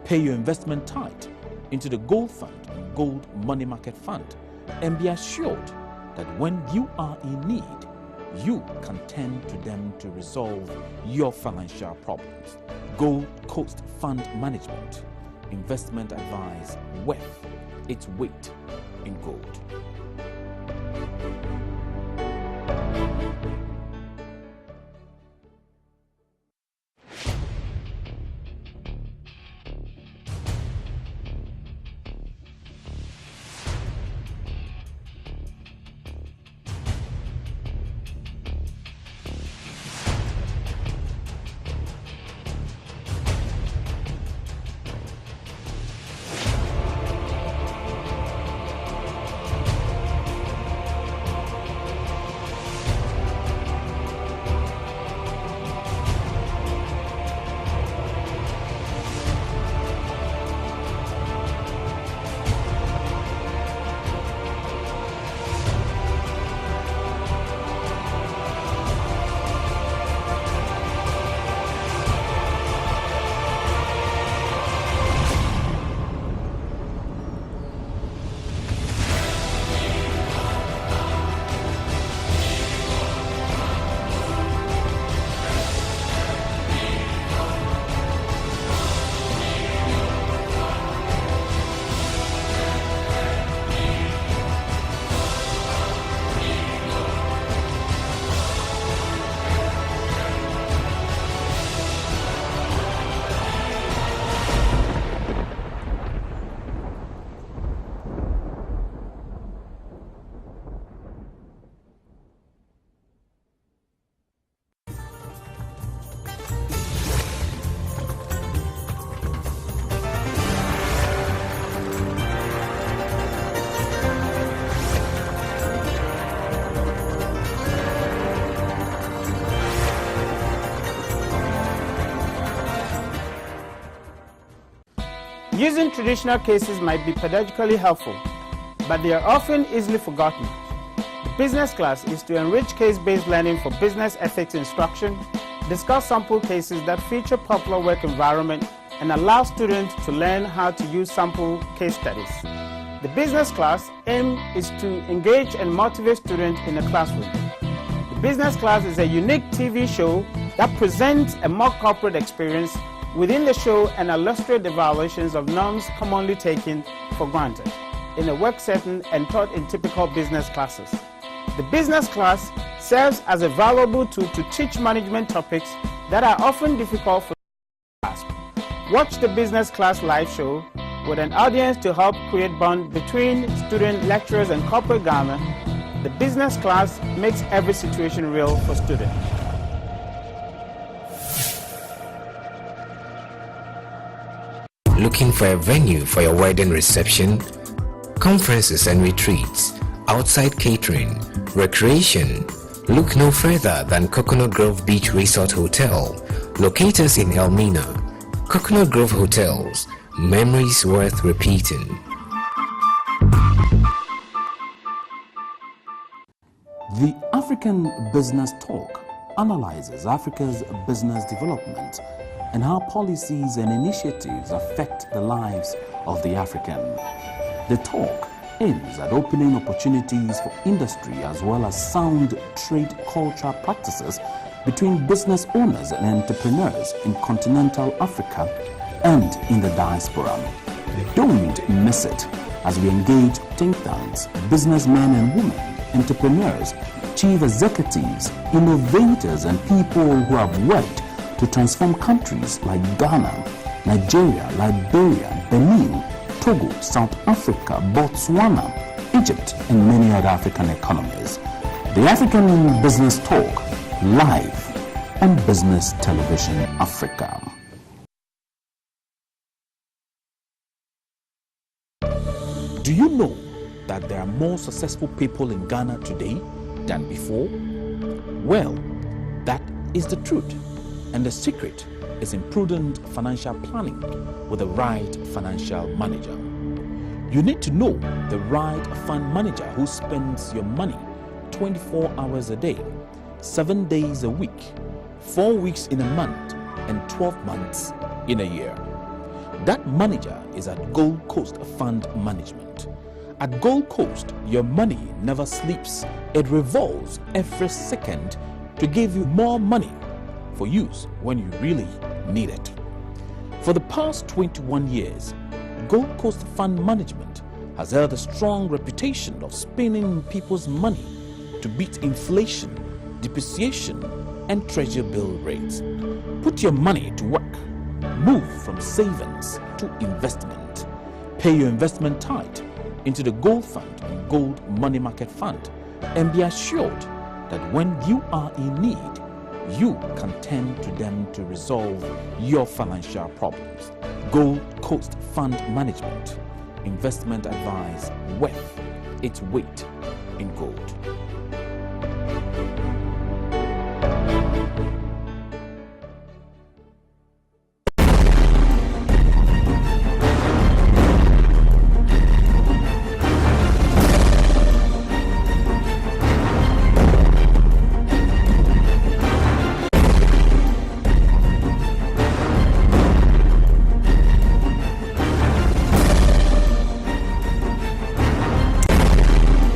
Pay your investment tithe into the Gold Fund and Gold Money Market Fund, and be assured that when you are in need, you can turn to them to resolve your financial problems. Gold Coast Fund Management. Investment advice worth its weight in gold. Using traditional cases might be pedagogically helpful, but they are often easily forgotten. Business class is to enrich case-based learning for business ethics instruction, discuss sample cases that feature popular work environment, and allow students to learn how to use sample case studies. The business class aim is to engage and motivate students in a classroom. The business class is a unique TV show that presents a more corporate experience within the show and illustrate the violations of norms commonly taken for granted in a work setting and taught in typical business classes. The business class serves as a valuable tool to teach management topics that are often difficult for grasp. Watch the business class live show with an audience to help create bond between student lecturers and corporate Ghana. The business class makes every situation real for students. Looking for a venue for your wedding reception, conferences and retreats, outside catering, recreation? Look no further than Coconut Grove Beach Resort Hotel, located in Elmina. Coconut Grove Hotels, memories worth repeating. The African Business Talk analyzes Africa's business development and how policies and initiatives affect the lives of the African. The talk aims at opening opportunities for industry as well as sound trade cultural practices between business owners and entrepreneurs in continental Africa and in the diaspora. Don't miss it as we engage think tanks, businessmen and women, entrepreneurs, chief executives, innovators and people who have worked to transform countries like Ghana, Nigeria, Liberia, Benin, Togo, South Africa, Botswana, Egypt, and many other African economies. The African Business Talk, live on Business Television Africa. Do you know that there are more successful people in Ghana today than before? Well, that is the truth. And the secret is in prudent financial planning with the right financial manager. You need to know the right fund manager who spends your money 24 hours a day, 7 days a week, 4 weeks in a month, and 12 months in a year. That manager is at Gold Coast Fund Management. At Gold Coast, your money never sleeps. It revolves every second to give you more money for use when you really need it. For the past 21 years, Gold Coast Fund Management has held a strong reputation of spending people's money to beat inflation, depreciation, and treasury bill rates. Put your money to work. Move from savings to investment. Pay your investment tithe into the Gold Fund and Gold Money Market Fund, and be assured that when you are in need, you can turn to them to resolve your financial problems. Gold Coast Fund Management. Investment advice worth its weight in gold.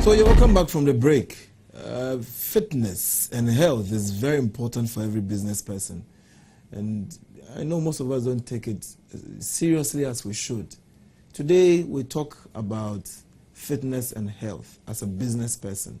So you're welcome back from the break. Fitness and health is very important for every business person. And I know most of us don't take it seriously as we should. Today we talk about fitness and health as a business person.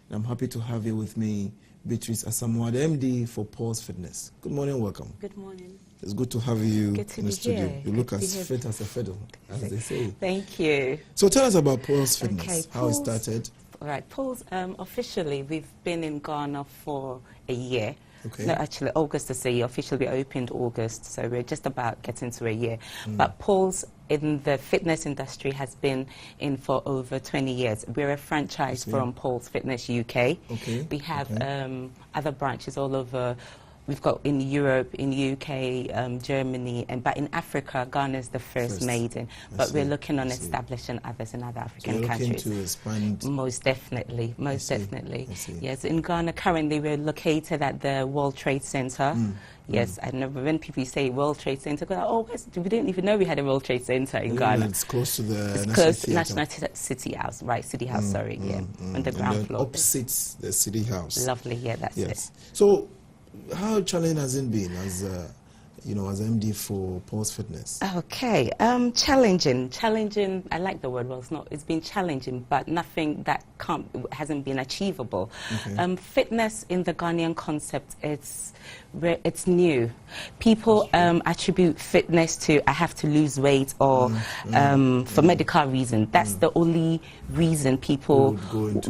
And I'm happy to have you with me, Beatrice Asamoah, the MD for Paul's Fitness. Good morning, welcome. Good morning. It's good to have you Good to in the be studio. here. You look Good to as be fit as a fiddle, as they say. Thank you. So tell us about Paul's Fitness, Okay, how it started. All right, Paul's, officially, we've been in Ghana for a year. Okay. No, actually, August is a year. Officially, we opened August, so we're just about getting to a year. Mm. But Paul's in the fitness industry has been in for over 20 years. We're a franchise from Paul's Fitness UK. Okay. We have other branches all over We've got in Europe, in UK, Germany, but in Africa, Ghana is the first maiden. But we're looking on establishing others in other African countries. To expand. Most definitely, most definitely. Yes, in Ghana currently we're located at the World Trade Center. Yes, I know when people say World Trade Center, go, oh, we didn't even know we had a World Trade Center in Ghana. It's close to the National City House, right? City House, sorry, on the ground floor. Opposite the City House. Lovely, yeah, that's it. So, how challenging has it been as as MD for Pulse Fitness? Okay, challenging. I like the word. Well, it's been challenging, but nothing that hasn't been achievable. Okay. Fitness in the Ghanaian concept, it's new. People attribute fitness to I have to lose weight or for medical reasons. That's the only reason people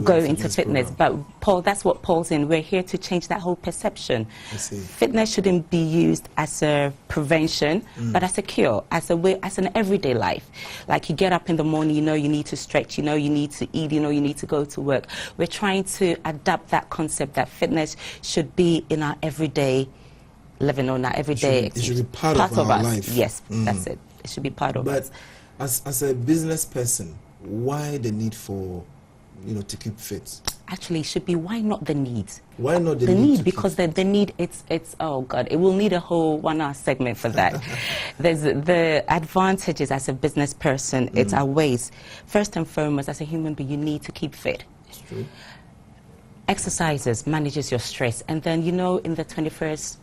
go into fitness. Program. But Paul, that's what Paul's in. We're here to change that whole perception. Fitness shouldn't be used as a prevention, but as a cure, as an everyday life. Like you get up in the morning, you know you need to stretch, you know you need to eat, you know you need to go to work. We're trying to adapt that concept that fitness should be in our everyday living, on our everyday. It should be part of our life. Yes, that's it. It should be part of us. But as a business person, why the need for to keep fit? Actually, it should be why not the need? Why not the need? Because the need, it's oh God, it will need a whole 1 hour segment for that. There's the advantages as a business person, it's our ways. First and foremost, as a human being, you need to keep fit. It's true. Exercises manages your stress, and then in the 21st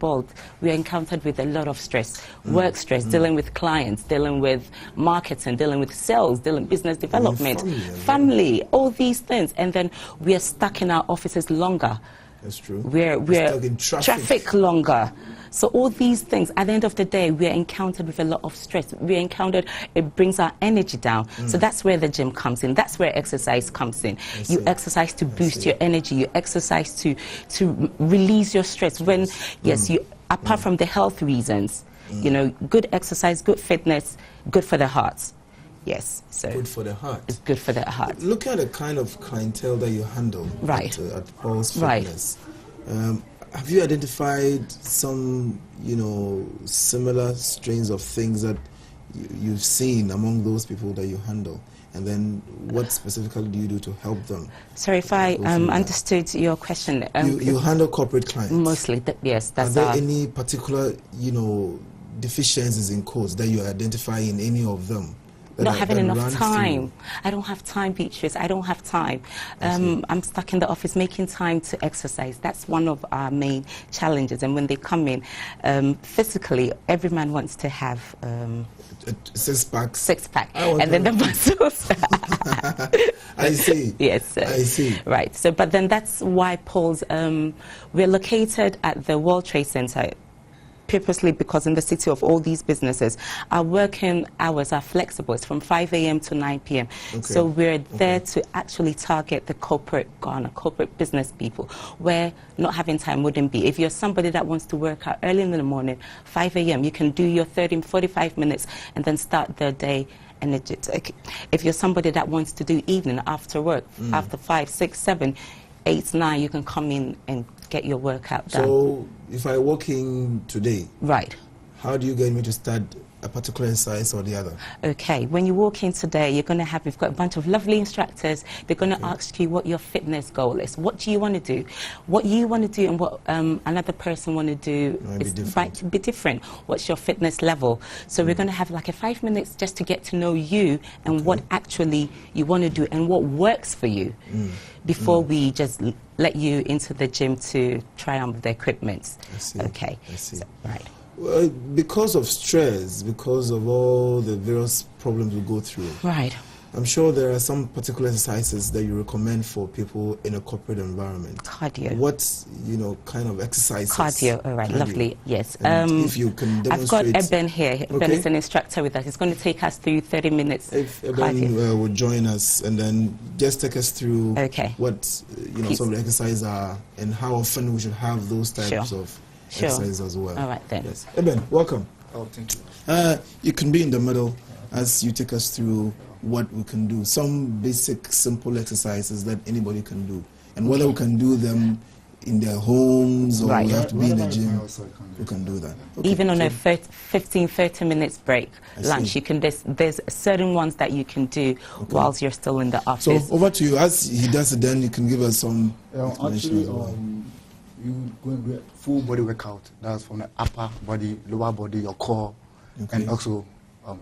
world, we are encountered with a lot of stress, work stress, dealing with clients, dealing with marketing, dealing with sales, dealing business development, family, all these things, and then we are stuck in our offices longer. That's true. We're stuck in traffic longer. So all these things, at the end of the day, we are encountered with a lot of stress. It brings our energy down. So that's where the gym comes in. That's where exercise comes in. You exercise to boost your energy. You exercise to release your stress. When, yes, you apart from the health reasons, good exercise, good fitness, good for the heart. Yes, so good for the heart. It's good for the heart. Look at the kind of clientele that you handle at Pulse Fitness. Have you identified some, similar strains of things that you've seen among those people that you handle? And then what specifically do you do to help them? Sorry, if I understood your question. You handle corporate clients? Mostly, yes. Are there any particular, deficiencies in codes that you identify in any of them? Not having enough time. I don't have time, Beatrice. I don't have time. I'm stuck in the office making time to exercise. That's one of our main challenges. And when they come in, physically, every man wants to have six-pack. Six-pack. And then the muscles. I see. Yes. I see. Right. So, but then that's why Paul's, we're located at the World Trade Center. Purposely, because in the city of all these businesses, our working hours are flexible. It's from 5 a.m. to 9 p.m. So we're there to actually target the corporate Ghana, corporate business people, where not having time wouldn't be. If you're somebody that wants to work out early in the morning, 5 a.m., you can do your 45 minutes and then start the day energetic. If you're somebody that wants to do evening after work, after 5, 6, 7, 8, 9, you can come in and get your workout done. So if I walk in today, how do you get me to start a particular exercise or the other? Okay, when you walk in today, we've got a bunch of lovely instructors. They're going to ask you what your fitness goal is. What do you want to do? What you want to do and what another person want to do might be different. What's your fitness level? So we're going to have like a 5 minutes just to get to know you and what actually you want to do and what works for you before we just let you into the gym to try on the equipment. I see. Okay. I see. So, right. Well, because of stress, because of all the various problems we go through. Right. I'm sure there are some particular exercises that you recommend for people in a corporate environment. Cardio. What, kind of exercises? Cardio, all right, lovely, yes. If you can demonstrate. I've got Eben here. Eben is an instructor with us. He's going to take us through 30 minutes. If Eben will join us and then just take us through what, some of the exercises are and how often we should have those types of exercises as well. All right, then. Yes. Eben, welcome. Oh, thank you. You can be in the middle as you take us through what we can do, some basic simple exercises that anybody can do, and whether we can do them in their homes, or Right. we have to be in the gym, we can do that. Okay. Even on a 15-30 minutes break, lunch, see. you can. There's certain ones that you can do whilst you're still in the So office. over to you. As he does it, then you can give us some explanation as well. You go and do a full body workout. That's from the upper body, lower body, your core, and also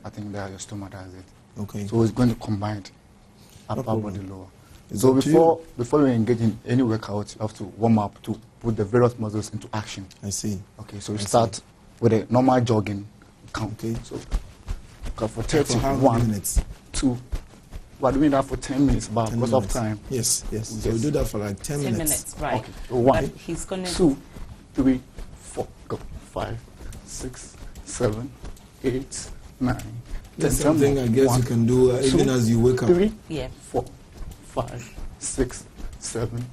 I think that your stomach does it. Okay. So it's going to combine upper body, lower. It's So up to you. before you engage in any workout, you have to warm up to put the various muscles into action. I see. Okay, so you start with a normal jogging count. Okay. So for 30, For how many 1, minutes? 2. We're doing that for 10 minutes, but 10 because of minutes. time. Yes, yes. So we do that for like 10 10 minutes. minutes, right. Okay. So 1, But he's gonna 2, 3, 4, go. 5, 6, 7, 8, 9. That's something I guess you can do even as you wake up. 3, Yeah. 4, 5, 6, 7,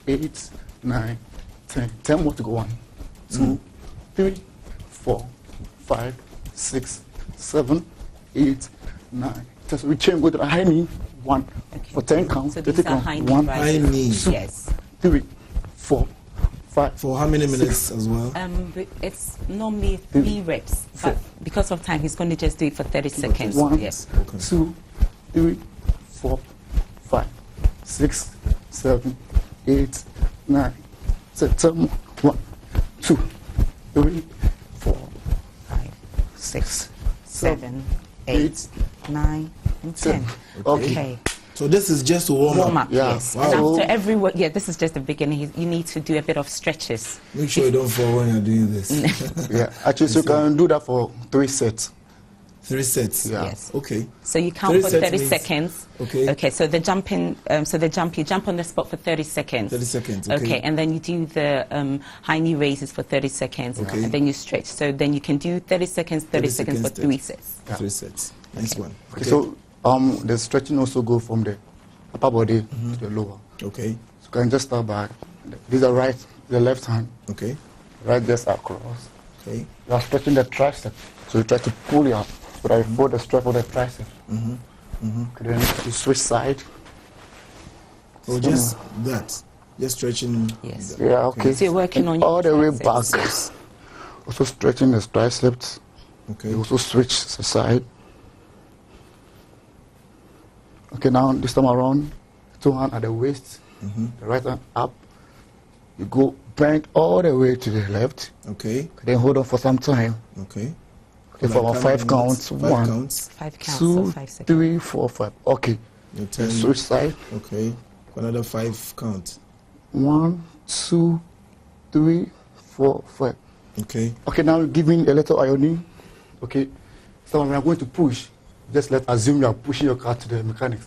8, 9, 10. 10 more to go. 1, 2, 3, 4, 5, 6, 7, 8, 9. 10. So we change, go to the high knee. 1 for 10 counts. So these are high knee 1, High knee. 2, Yes. 3, 4, 5. For how many minutes as well? It's normally 3 reps, but because of time, he's going to just do it for 30 seconds. 1, Yes. 2, 3, 4, 5, 6, 7, 8, 9, 10. 1, 2, 3, 4, 5, 6, 7, 8, 9, and 10. Okay. So this is just a warm up. Yes. Wow. And after every work, this is just the beginning. You need to do a bit of stretches. Make sure you don't fall when you're doing this. Yeah, actually, so you can do that for 3 sets. 3 sets. Yeah. Yes. Okay. So you count for 30 means- seconds. Okay. Okay. So the jumping, you jump on the spot for 30 seconds. 30 seconds. Okay. And then you do the high knee raises for 30 seconds. Okay. And then you stretch. So then you can do 30 seconds, 30 seconds for 3 sets. 3 sets. Nice one. Okay, so the stretching also go from the upper body to the lower. Okay. So you can just start by these are right, the left hand. Okay. Right just across. Okay. You are stretching the tricep. So you try to pull it up so that you feel the strength of the tricep. Okay, then you switch side. Or just that. Just stretching. Yes. Yeah, okay. So you're working And on your all the way back. triceps. Also stretching the triceps. Okay. You also switch the side. Okay, now this time around, 2 hands at the waist, the right hand up. You go bend all the way to the left. Okay. Then hold on for some time. Okay. Okay, for about 5 counts. 5 1, counts. 5 counts, 2, so 5 seconds. 3, 4, 5. Okay. Your Then turn. switch side. Okay. For another 5 counts. 1, 2, 3, 4, 5. Okay. Okay, now giving a little ironing. Okay. So when we are going to push, just let's assume you are pushing your car to the mechanics.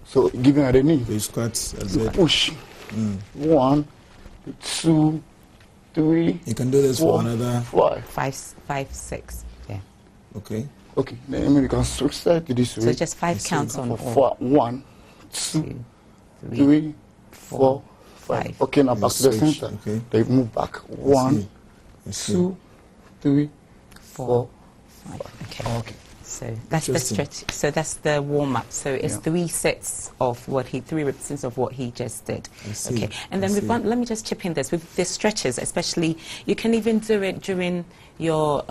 So giving at the knee. So you squat as You well. push. 1, 2, 3. You can do this for 4, another 5. 6. Yeah. Okay. Okay. Then you can switch side to this way. So just 5 counts on all. 4, 1, 2, 3, 4, 5. Okay, now You back to the switch, center. okay. They move back. 1, I see. 2, 3, 4, 5. Okay. Okay. So that's the Interesting. stretch. So that's the warm up. So it's Yeah. 3 sets of 3 repetitions of what he just did. I see. Okay. And then I with see. let me just chip in this with the stretches, especially you can even do it during your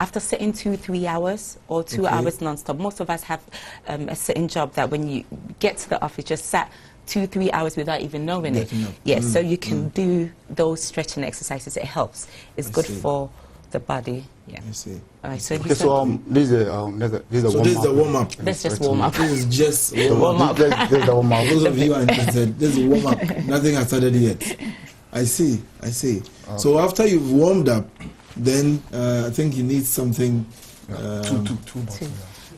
after sitting 2-3 hours or 2 Okay. hours non-stop. Most of us have a sitting job that when you get to the office, just sat 2-3 hours without even knowing it. Getting up. Yes. So you can do those stretching exercises. It helps. It's I good see. for the body. Yeah. I see. All right. So Okay, so this is the So this is the warm up. Let's just warm up. This is just Warm up. This is the warm up. For those of you who are interested, this is warm up. Nothing has started yet. I see. I see. So after you've warmed up, then I think you need something. Two.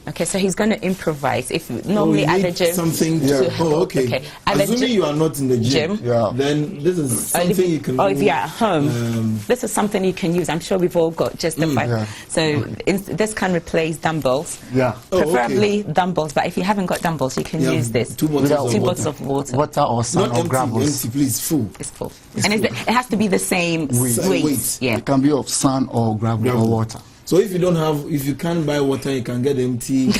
Okay, so he's going to improvise. If normally at the gym, something. Okay. At the Assuming you are not in the gym, Yeah. then this is something you can. or do. if you're at home, this is something you can use. I'm sure we've all got just the five. yeah. So this can replace dumbbells. Yeah. Preferably dumbbells, but if you haven't got dumbbells, you can Yeah, use this. 2 bottles of 2 water. bottles of water. Water or sun Not or empty, gravels. empty, please, full. It's full. And it has to be the same weight. Weight. Yeah. It can be of sun or gravel or water. So if you can't buy water, you can get empty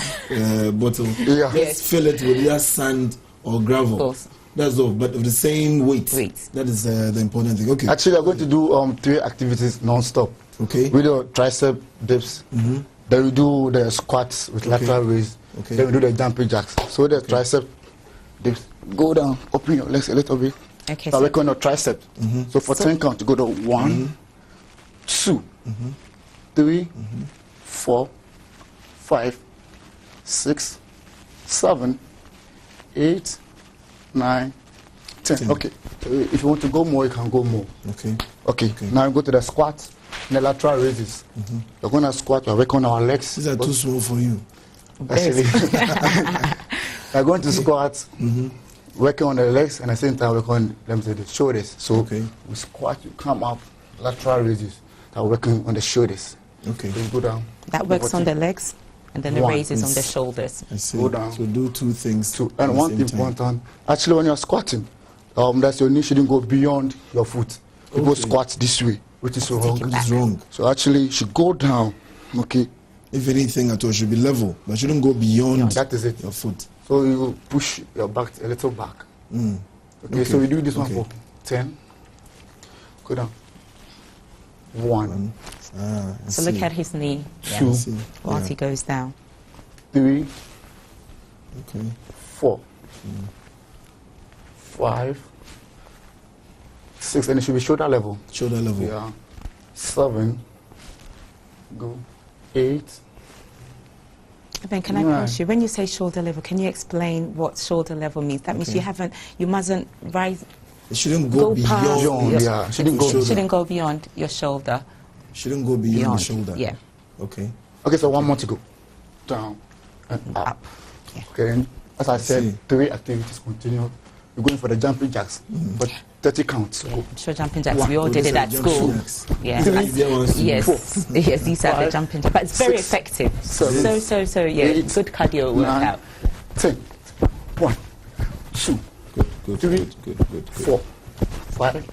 bottle. Yeah. Just fill it with just sand or gravel. Of course. That's all, but of the same weight. That is the important thing. Okay. Actually, I'm going to do 3 activities non-stop. Okay. We do tricep dips. Then we do the squats with lateral raise. Okay. Then we do the jumping jacks. So the tricep dips, go down, open your legs a little bit. Okay. Now work on your tricep. So for 10 count, you go to 1, 2, 3, 4, 5, 6, 7, 8, 9, 10. Okay. If you want to go more, you can go more. Okay. Now you go to the squat and the lateral raises. You're going to squat, you're working on our legs. These are too small for you. Actually, you're going to squat, working on the legs, and at the same time work on the shoulders. So we squat, you come up, lateral raises, are working on the shoulders. Okay. So you go down. That works on the legs, and then the raises on the shoulders. I see. Go down. So do 2 things. And one thing important, actually when you're squatting, that's your knee shouldn't go beyond your foot. People squat this way, which is wrong. Which is wrong. So actually you should go down, okay? If anything at all, should be level, but shouldn't go beyond that is it. Your foot. So you push your back a little back. Okay, so we do this one for 10. Go down. 1. So look at his knee. 2. Once he goes down. 3. Okay. 4. 5. 6, and it should be shoulder level. Shoulder level. Yeah. 7. Go. 8. Ben, can I ask you, when you say shoulder level, can you explain what shoulder level means? That means you mustn't rise. It shouldn't go beyond. Shouldn't go beyond your shoulder. Shouldn't go beyond the shoulder. Yeah. Okay. Okay, so one more to go. Down and up. Okay, then as I said, 3 activities continue. We're going for the jumping jacks, but 30 counts. Sure, jumping jacks. We all did it at school. Yeah. Yes. Yes, these are the jumping jacks. But it's very effective. So, yeah, good cardio workout. 10. 1, 2, 3, 4, 5,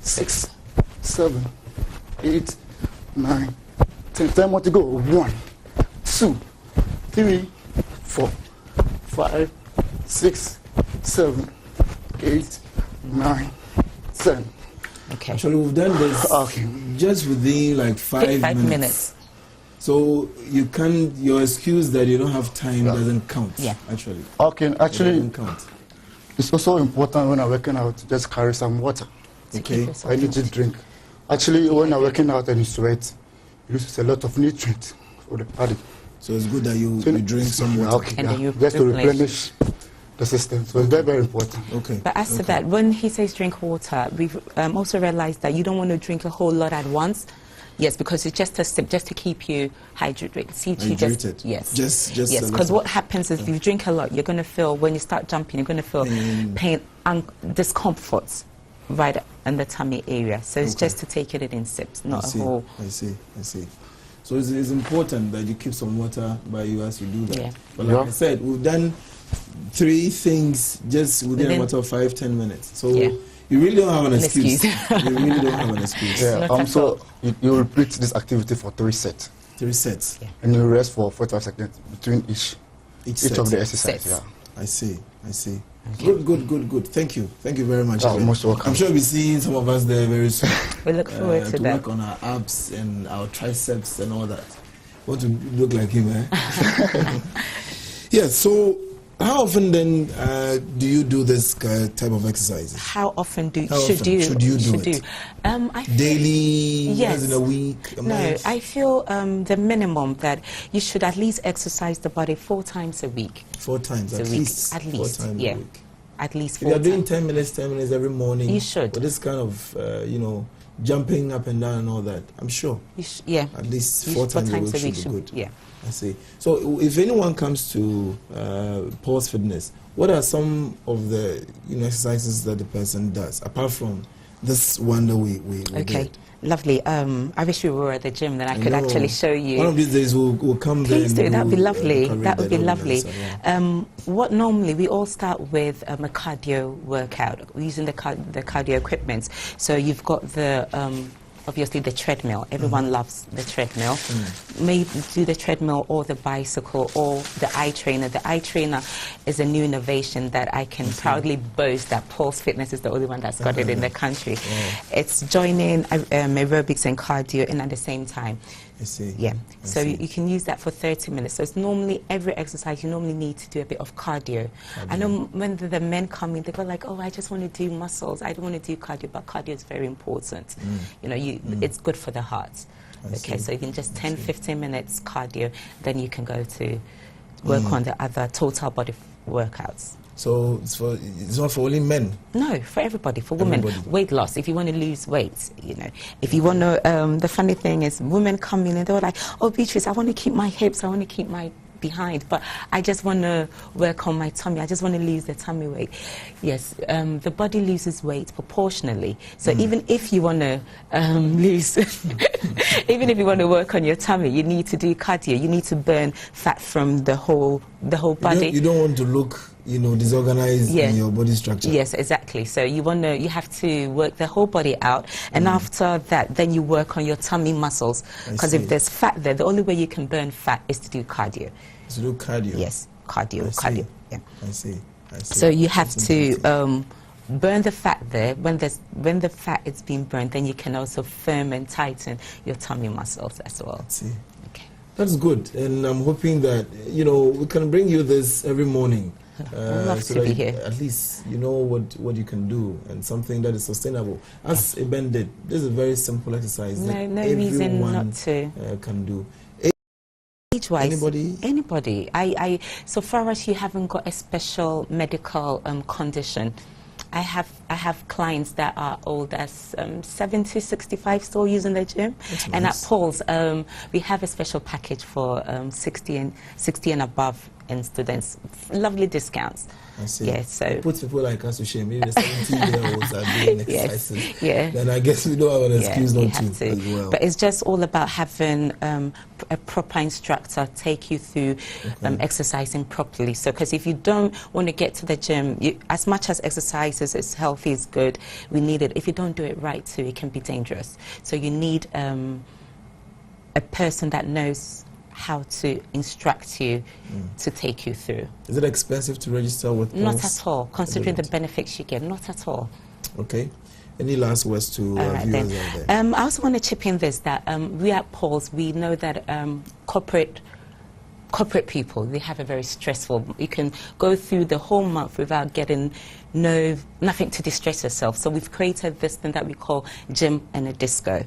6, 7, 8, 9, 10. 10 more to go. 1, 2, 3, 4, 5, 6, 7, 8, 9, 10. Okay. Actually, we've done this just within like 5 minutes. So you can't. Your excuse that you don't have time doesn't count. Yeah. Actually. Okay. Actually, it doesn't count. It's also important when I'm working out to just carry some water. Okay. I need to drink. Actually, when I'm working out and you sweat, you lose a lot of nutrients for the body. So it's good that you drink some water. Okay. And then you just to replenish the system. So it's very, very important. Okay. But as to that, when he says drink water, we've also realized that you don't want to drink a whole lot at once. Yes, because it's just a sip, just to keep you hydrated. Yes. Yes, because what happens is if you drink a lot, you're going to feel, when you start jumping, you're going to feel pain and discomforts right in the tummy area. So it's just to take it in sips, not a whole. I see. So it's important that you keep some water by you as you do that. Yeah. But like I said, we've done 3 things just within a matter of 5-10 minutes. So you really don't have an excuse. You really don't have an excuse. Yeah. So you repeat this activity for 3 sets. 3 sets. Yeah. And you rest for 45 seconds between each of the exercises. Yeah. I see. Okay. Good. Thank you very much. Most welcome. I'm sure we'll be seeing some of us there very soon. We look forward to that. Work on our abs and our triceps and all that. Want to look like him, eh? Yeah. So, how often then do you do this type of exercises? How often should you do it? Daily, yes. Once in a week, a month? I feel the minimum that you should at least exercise the body 4 times a week. 4 times at least. At least, 4 times a week. At least 4 If you're doing 10 minutes every morning, you should. With this kind of, jumping up and down and all that, I'm sure. At least 4 times a week should be good. Yeah. I see. So if anyone comes to Paul's Fitness, what are some of the exercises that the person does, apart from this one that we did? Lovely. I wish we were at the gym, then I could actually show you. One of these days we'll come there. Please do. That would be lovely. That would be lovely. Well. What normally we all start with a cardio workout using the cardio equipment. So you've got the obviously the treadmill. Everyone loves the treadmill. Maybe do the treadmill or the bicycle or the eye trainer. The eye trainer is a new innovation that I can proudly boast that Pulse Fitness is the only one that's got it in the country. It's joining aerobics and cardio in at the same time. I see. Yeah. So you can use that for 30 minutes. So it's normally every exercise you normally need to do a bit of cardio. I know when the men come in, they go like, "Oh, I just want to do muscles. I don't want to do cardio." But cardio is very important. You know, it's good for the heart. Okay, so you can just 10-15 minutes cardio, then you can go to work on the other total body workouts. So it's not for only men? No, for everybody, for women. Weight loss, if you want to lose weight, you know. If you want to, the funny thing is women come in and they're like, "Oh, Beatrice, I want to keep my hips, I want to keep my behind, but I just want to work on my tummy. I just want to lose the tummy weight." Yes, the body loses weight proportionally. So even if you want to lose, even if you want to work on your tummy, you need to do cardio. You need to burn fat from the whole body. You don't want to look, you know, disorganized in your body structure. Yes, exactly. So you have to work the whole body out, and after that, then you work on your tummy muscles. Because if there's fat there, the only way you can burn fat is to do cardio. To do cardio. Yes, cardio. Yeah. I see. So you have to burn the fat there. When the fat is being burned, then you can also firm and tighten your tummy muscles as well. I see. Okay. That's good, and I'm hoping that, you know, we can bring you this every morning. I'd love so to that be here. At least you know what you can do, and something that is sustainable. As Eben did, this is a very simple exercise that No reason everyone not to. Can do. Age-wise, anybody? So far as you haven't got a special medical condition, I have clients that are old as 70, 65 still using the gym. That's and nice. at Paul's, we have a special package for 60 and above and students. Lovely discounts. I see. Yeah, so it puts people like us to shame. Maybe the 70-year-olds are doing exercises. Yeah. Then I guess we don't have an excuse not have to as well. But it's just all about having a proper instructor take you through exercising properly. So, because if you don't want to get to the gym, as much as exercises is healthy, is good, we need it. If you don't do it right too, it can be dangerous. So you need a person that knows how to instruct you to take you through. Is it expensive to register with Pulse? Not at all, considering the benefits you get. Not at all. Okay. Any last words to viewers out there? I also want to chip in this, that we at Pulse, we know that corporate people, they have a very stressful, you can go through the whole month without getting nothing to distress yourself. So we've created this thing that we call Gym and a Disco.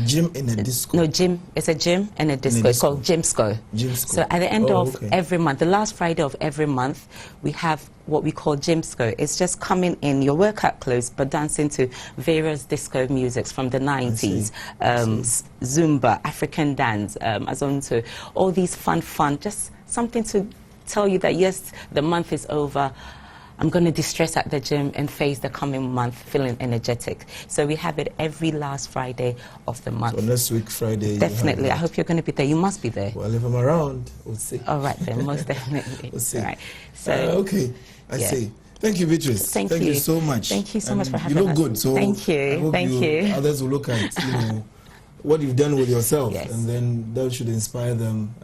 Gym in a disco? No, gym. It's a gym and a disco. It's called Gymsco. So at the end of every month, the last Friday of every month, we have what we call Gymsco. It's just coming in your workout clothes, but dancing to various disco musics from the 90s, Zumba, African dance, as on to all these fun, just something to tell you that yes, the month is over. I'm going to distress at the gym and face the coming month feeling energetic. So we have it every last Friday of the month. So next week, Friday. Definitely. I hope you're going to be there. You must be there. Well, if I'm around, we'll see. All right, then, most definitely. We'll see. All right. So, okay, I see. Thank you, Beatrice. Thank you so much. Thank you so much for having us. You look good, so thank you. I hope thank you. Others will look at what you've done with yourself, and then that should inspire them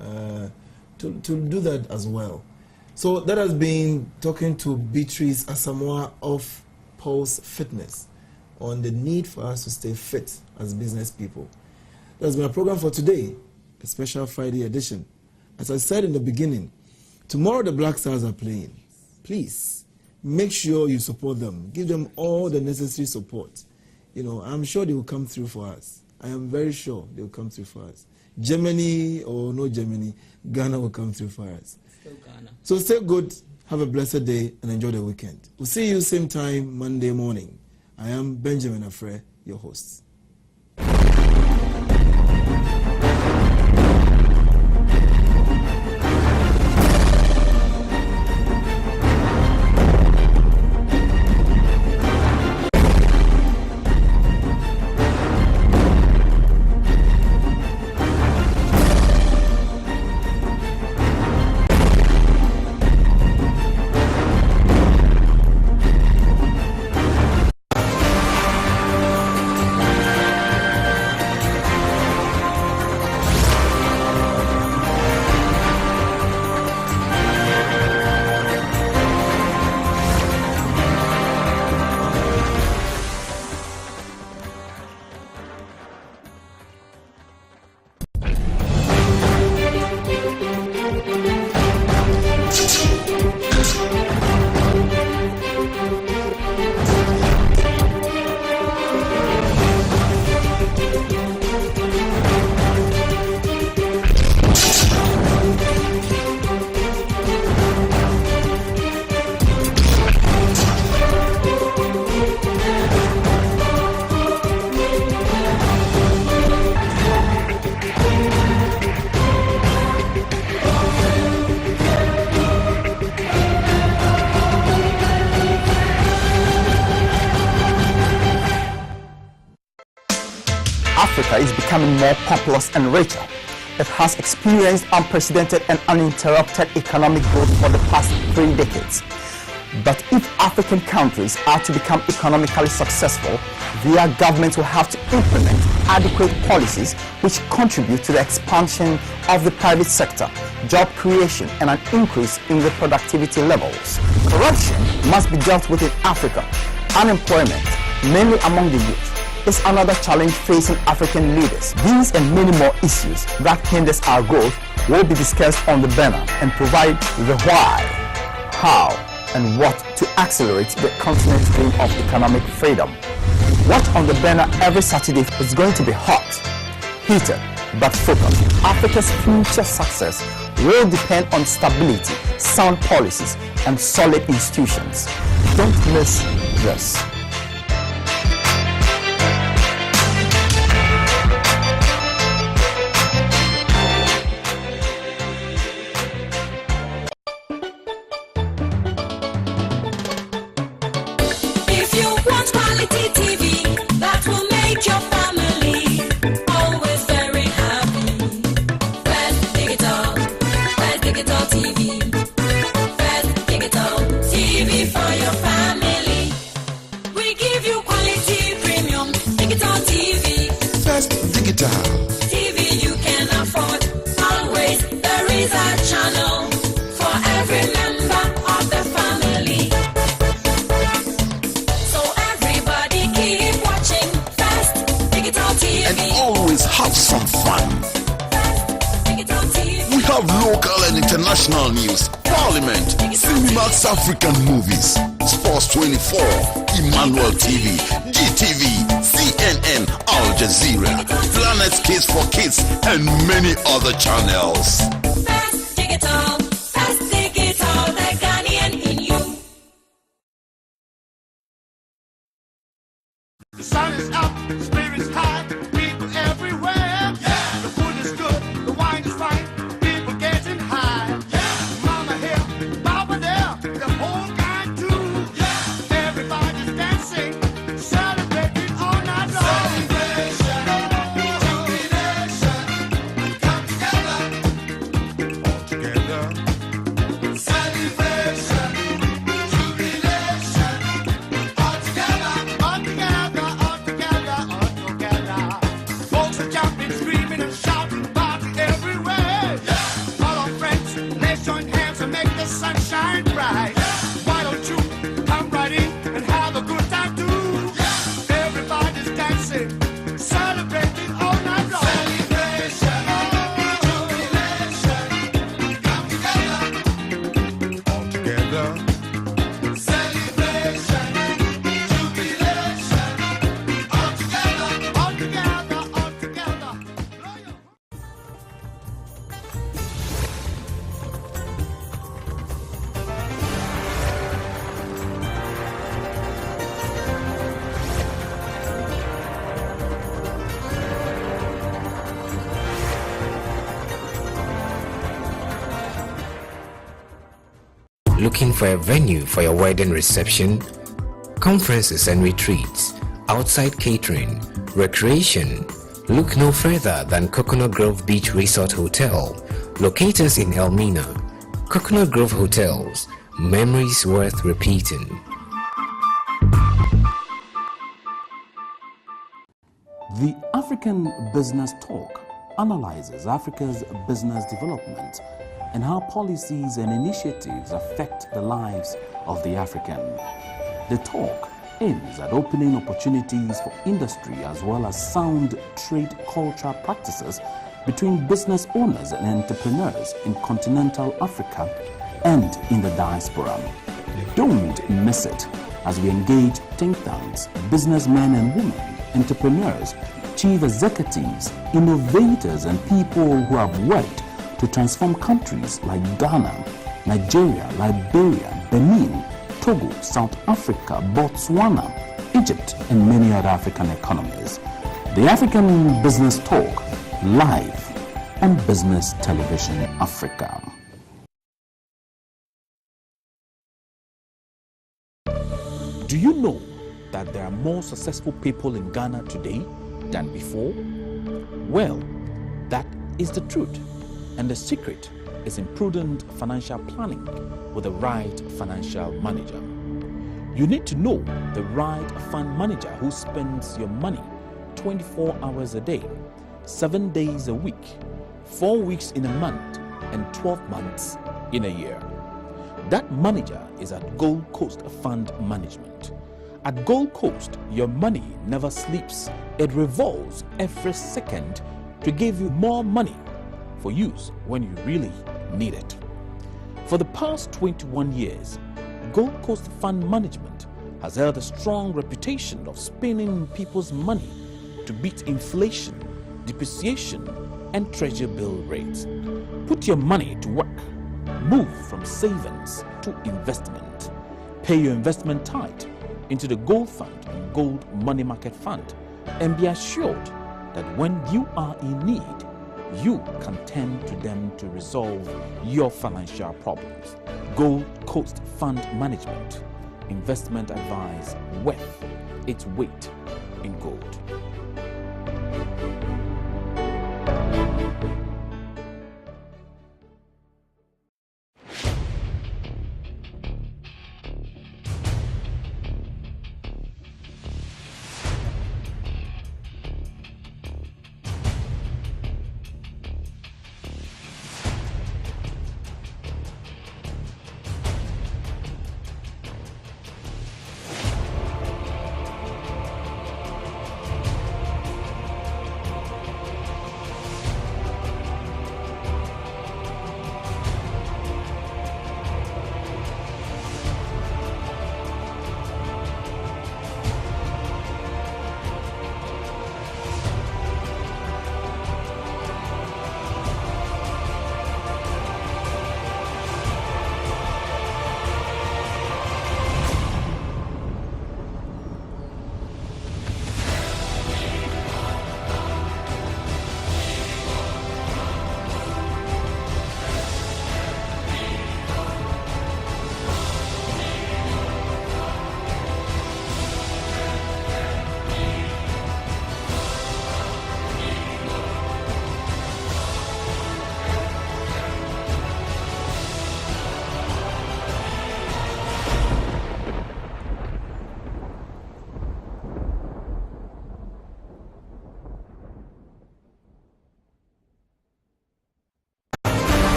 to do that as well. So that has been talking to Beatrice Asamoah of Pulse Fitness on the need for us to stay fit as business people. That's been our program for today, a special Friday edition. As I said in the beginning, tomorrow the Black Stars are playing. Please, make sure you support them. Give them all the necessary support. You know, I'm sure they will come through for us. I am very sure they will come through for us. Germany or no Germany, Ghana will come through for us. So stay good, have a blessed day, and enjoy the weekend. We'll see you same time Monday morning. I am Benjamin Afre, your host. Africa is becoming more populous and richer, it has experienced unprecedented and uninterrupted economic growth for the past 3 decades. But if African countries are to become economically successful, their governments will have to implement adequate policies which contribute to the expansion of the private sector, job creation, and an increase in the productivity levels. Corruption must be dealt with in Africa. Unemployment, mainly among the youth, is another challenge facing African leaders. These and many more issues that hinders our growth will be discussed on the banner and provide the why, how, and what to accelerate the continent's dream of economic freedom. Watch on the banner every Saturday. It's going to be hot, heated, but focused. Africa's future success will depend on stability, sound policies, and solid institutions. Don't miss this. If you want quality TV that will make your family always very happy, First Digital TV, First Digital TV for your family. We give you quality premium digital TV. First Digital TV you can afford. Always there is a channel for every member of the family. So everybody keep watching First Digital TV. and always have some fun. Digital TV. We have local and international news, Parliament, Cinemax African movies, Sports 24, Emmanuel TV, GTV, CNN, Al Jazeera, Planet Kids for Kids, and many other channels. First Digital, the Ghanaian in you. The sun is up, spirits high, people everywhere. Yeah. The food is good, the wine is fine, people getting high. Yeah. Mama here, Papa there, the whole gang too. Yeah. Everybody's dancing, celebrating all night long. Celebration, jubilation, come together, all together. Celebration, jubilation, all together, all together, all together, all together. Folks are jumping, screaming, and shouting, party everywhere. Yeah. All our friends, let's join hands and make the sunshine bright. Yeah. Why don't you come right in and have a good time too? Yeah. Everybody's dancing, celebrating all night long. Celebration, jubilation, come together, all together. Celebration, jubilation, all together, all together, all together. Looking for a venue for your wedding reception, conferences and retreats, outside catering, recreation? Look no further than Coconut Grove Beach Resort Hotel, located in Elmina. Coconut Grove Hotels, memories worth repeating. The African Business Talk analyzes Africa's business development and how policies and initiatives affect the lives of the African. The talk aims at opening opportunities for industry as well as sound trade culture practices between business owners and entrepreneurs in continental Africa and in the diaspora. Don't miss it as we engage think tanks, businessmen and women, entrepreneurs, chief executives, innovators, and people who have worked to transform countries like Ghana, Nigeria, Liberia, Benin, Togo, South Africa, Botswana, Egypt, and many other African economies. The African Business Talk, live on Business Television Africa. Do you know that there are more successful people in Ghana today than before? Well, that is the truth. And the secret is in prudent financial planning with the right financial manager. You need to know the right fund manager who spends your money 24 hours a day, 7 days a week, 4 weeks in a month, and 12 months in a year. That manager is at Gold Coast Fund Management. At Gold Coast, your money never sleeps. It revolves every second to give you more money for use when you really need it. For the past 21 years, Gold Coast Fund Management has held a strong reputation of spending people's money to beat inflation, depreciation, and treasury bill rates. Put your money to work. Move from savings to investment. Pay your investment tithe into the Gold Fund and Gold Money Market Fund, and be assured that when you are in need, you can turn to them to resolve your financial problems. Gold Coast Fund Management. Investment advice worth its weight in gold.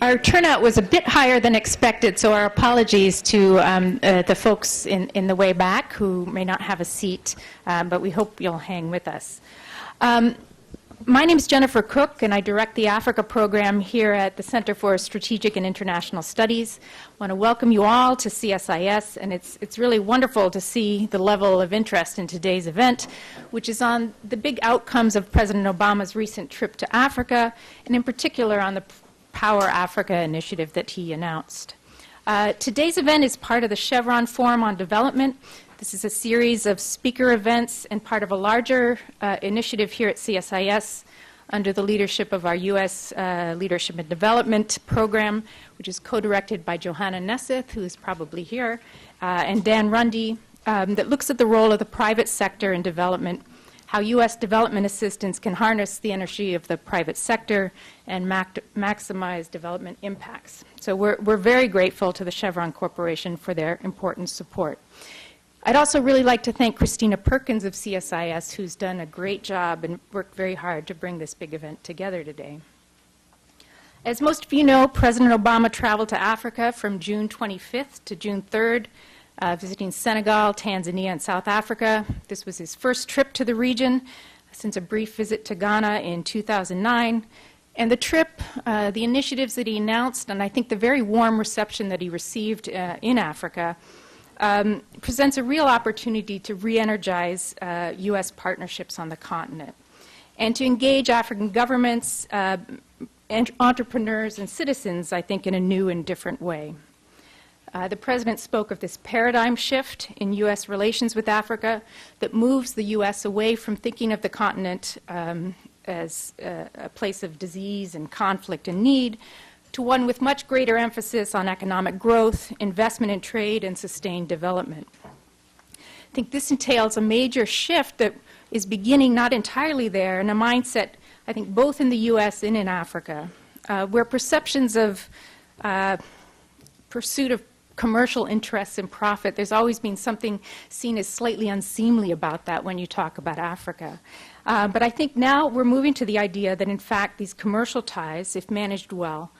Our turnout was a bit higher than expected, so our apologies to the folks in the way back who may not have a seat, but we hope you'll hang with us. My name is Jennifer Cook, and I direct the Africa program here at the Center for Strategic and International Studies. I want to welcome you all to CSIS, and it's really wonderful to see the level of interest in today's event, which is on the big outcomes of President Obama's recent trip to Africa, and in particular on the Power Africa initiative that he announced. Today's event is part of the Chevron Forum on Development. This is a series of speaker events and part of a larger initiative here at CSIS under the leadership of our U.S. Leadership and Development Program, which is co-directed by Johanna Nesseth, who is probably here, and Dan Rundy, that looks at the role of the private sector in development, how U.S. development assistance can harness the energy of the private sector and maximize development impacts. So we're very grateful to the Chevron Corporation for their important support. I'd also really like to thank Christina Perkins of CSIS, who's done a great job and worked very hard to bring this big event together today. As most of you know, President Obama traveled to Africa from June 25th to June 3rd, visiting Senegal, Tanzania, and South Africa. This was his first trip to the region since a brief visit to Ghana in 2009. And the trip, the initiatives that he announced, and I think the very warm reception that he received in Africa, presents a real opportunity to re-energize U.S. partnerships on the continent and to engage African governments, entrepreneurs, and citizens, I think, in a new and different way. The President spoke of this paradigm shift in U.S. relations with Africa that moves the U.S. away from thinking of the continent as a place of disease and conflict and need to one with much greater emphasis on economic growth, investment in trade, and sustained development. I think this entails a major shift that is beginning not entirely there in a mindset, I think, both in the U.S. and in Africa, where perceptions of pursuit of commercial interests and profit, there's always been something seen as slightly unseemly about that when you talk about Africa. But I think now we're moving to the idea that, in fact, these commercial ties, if managed well,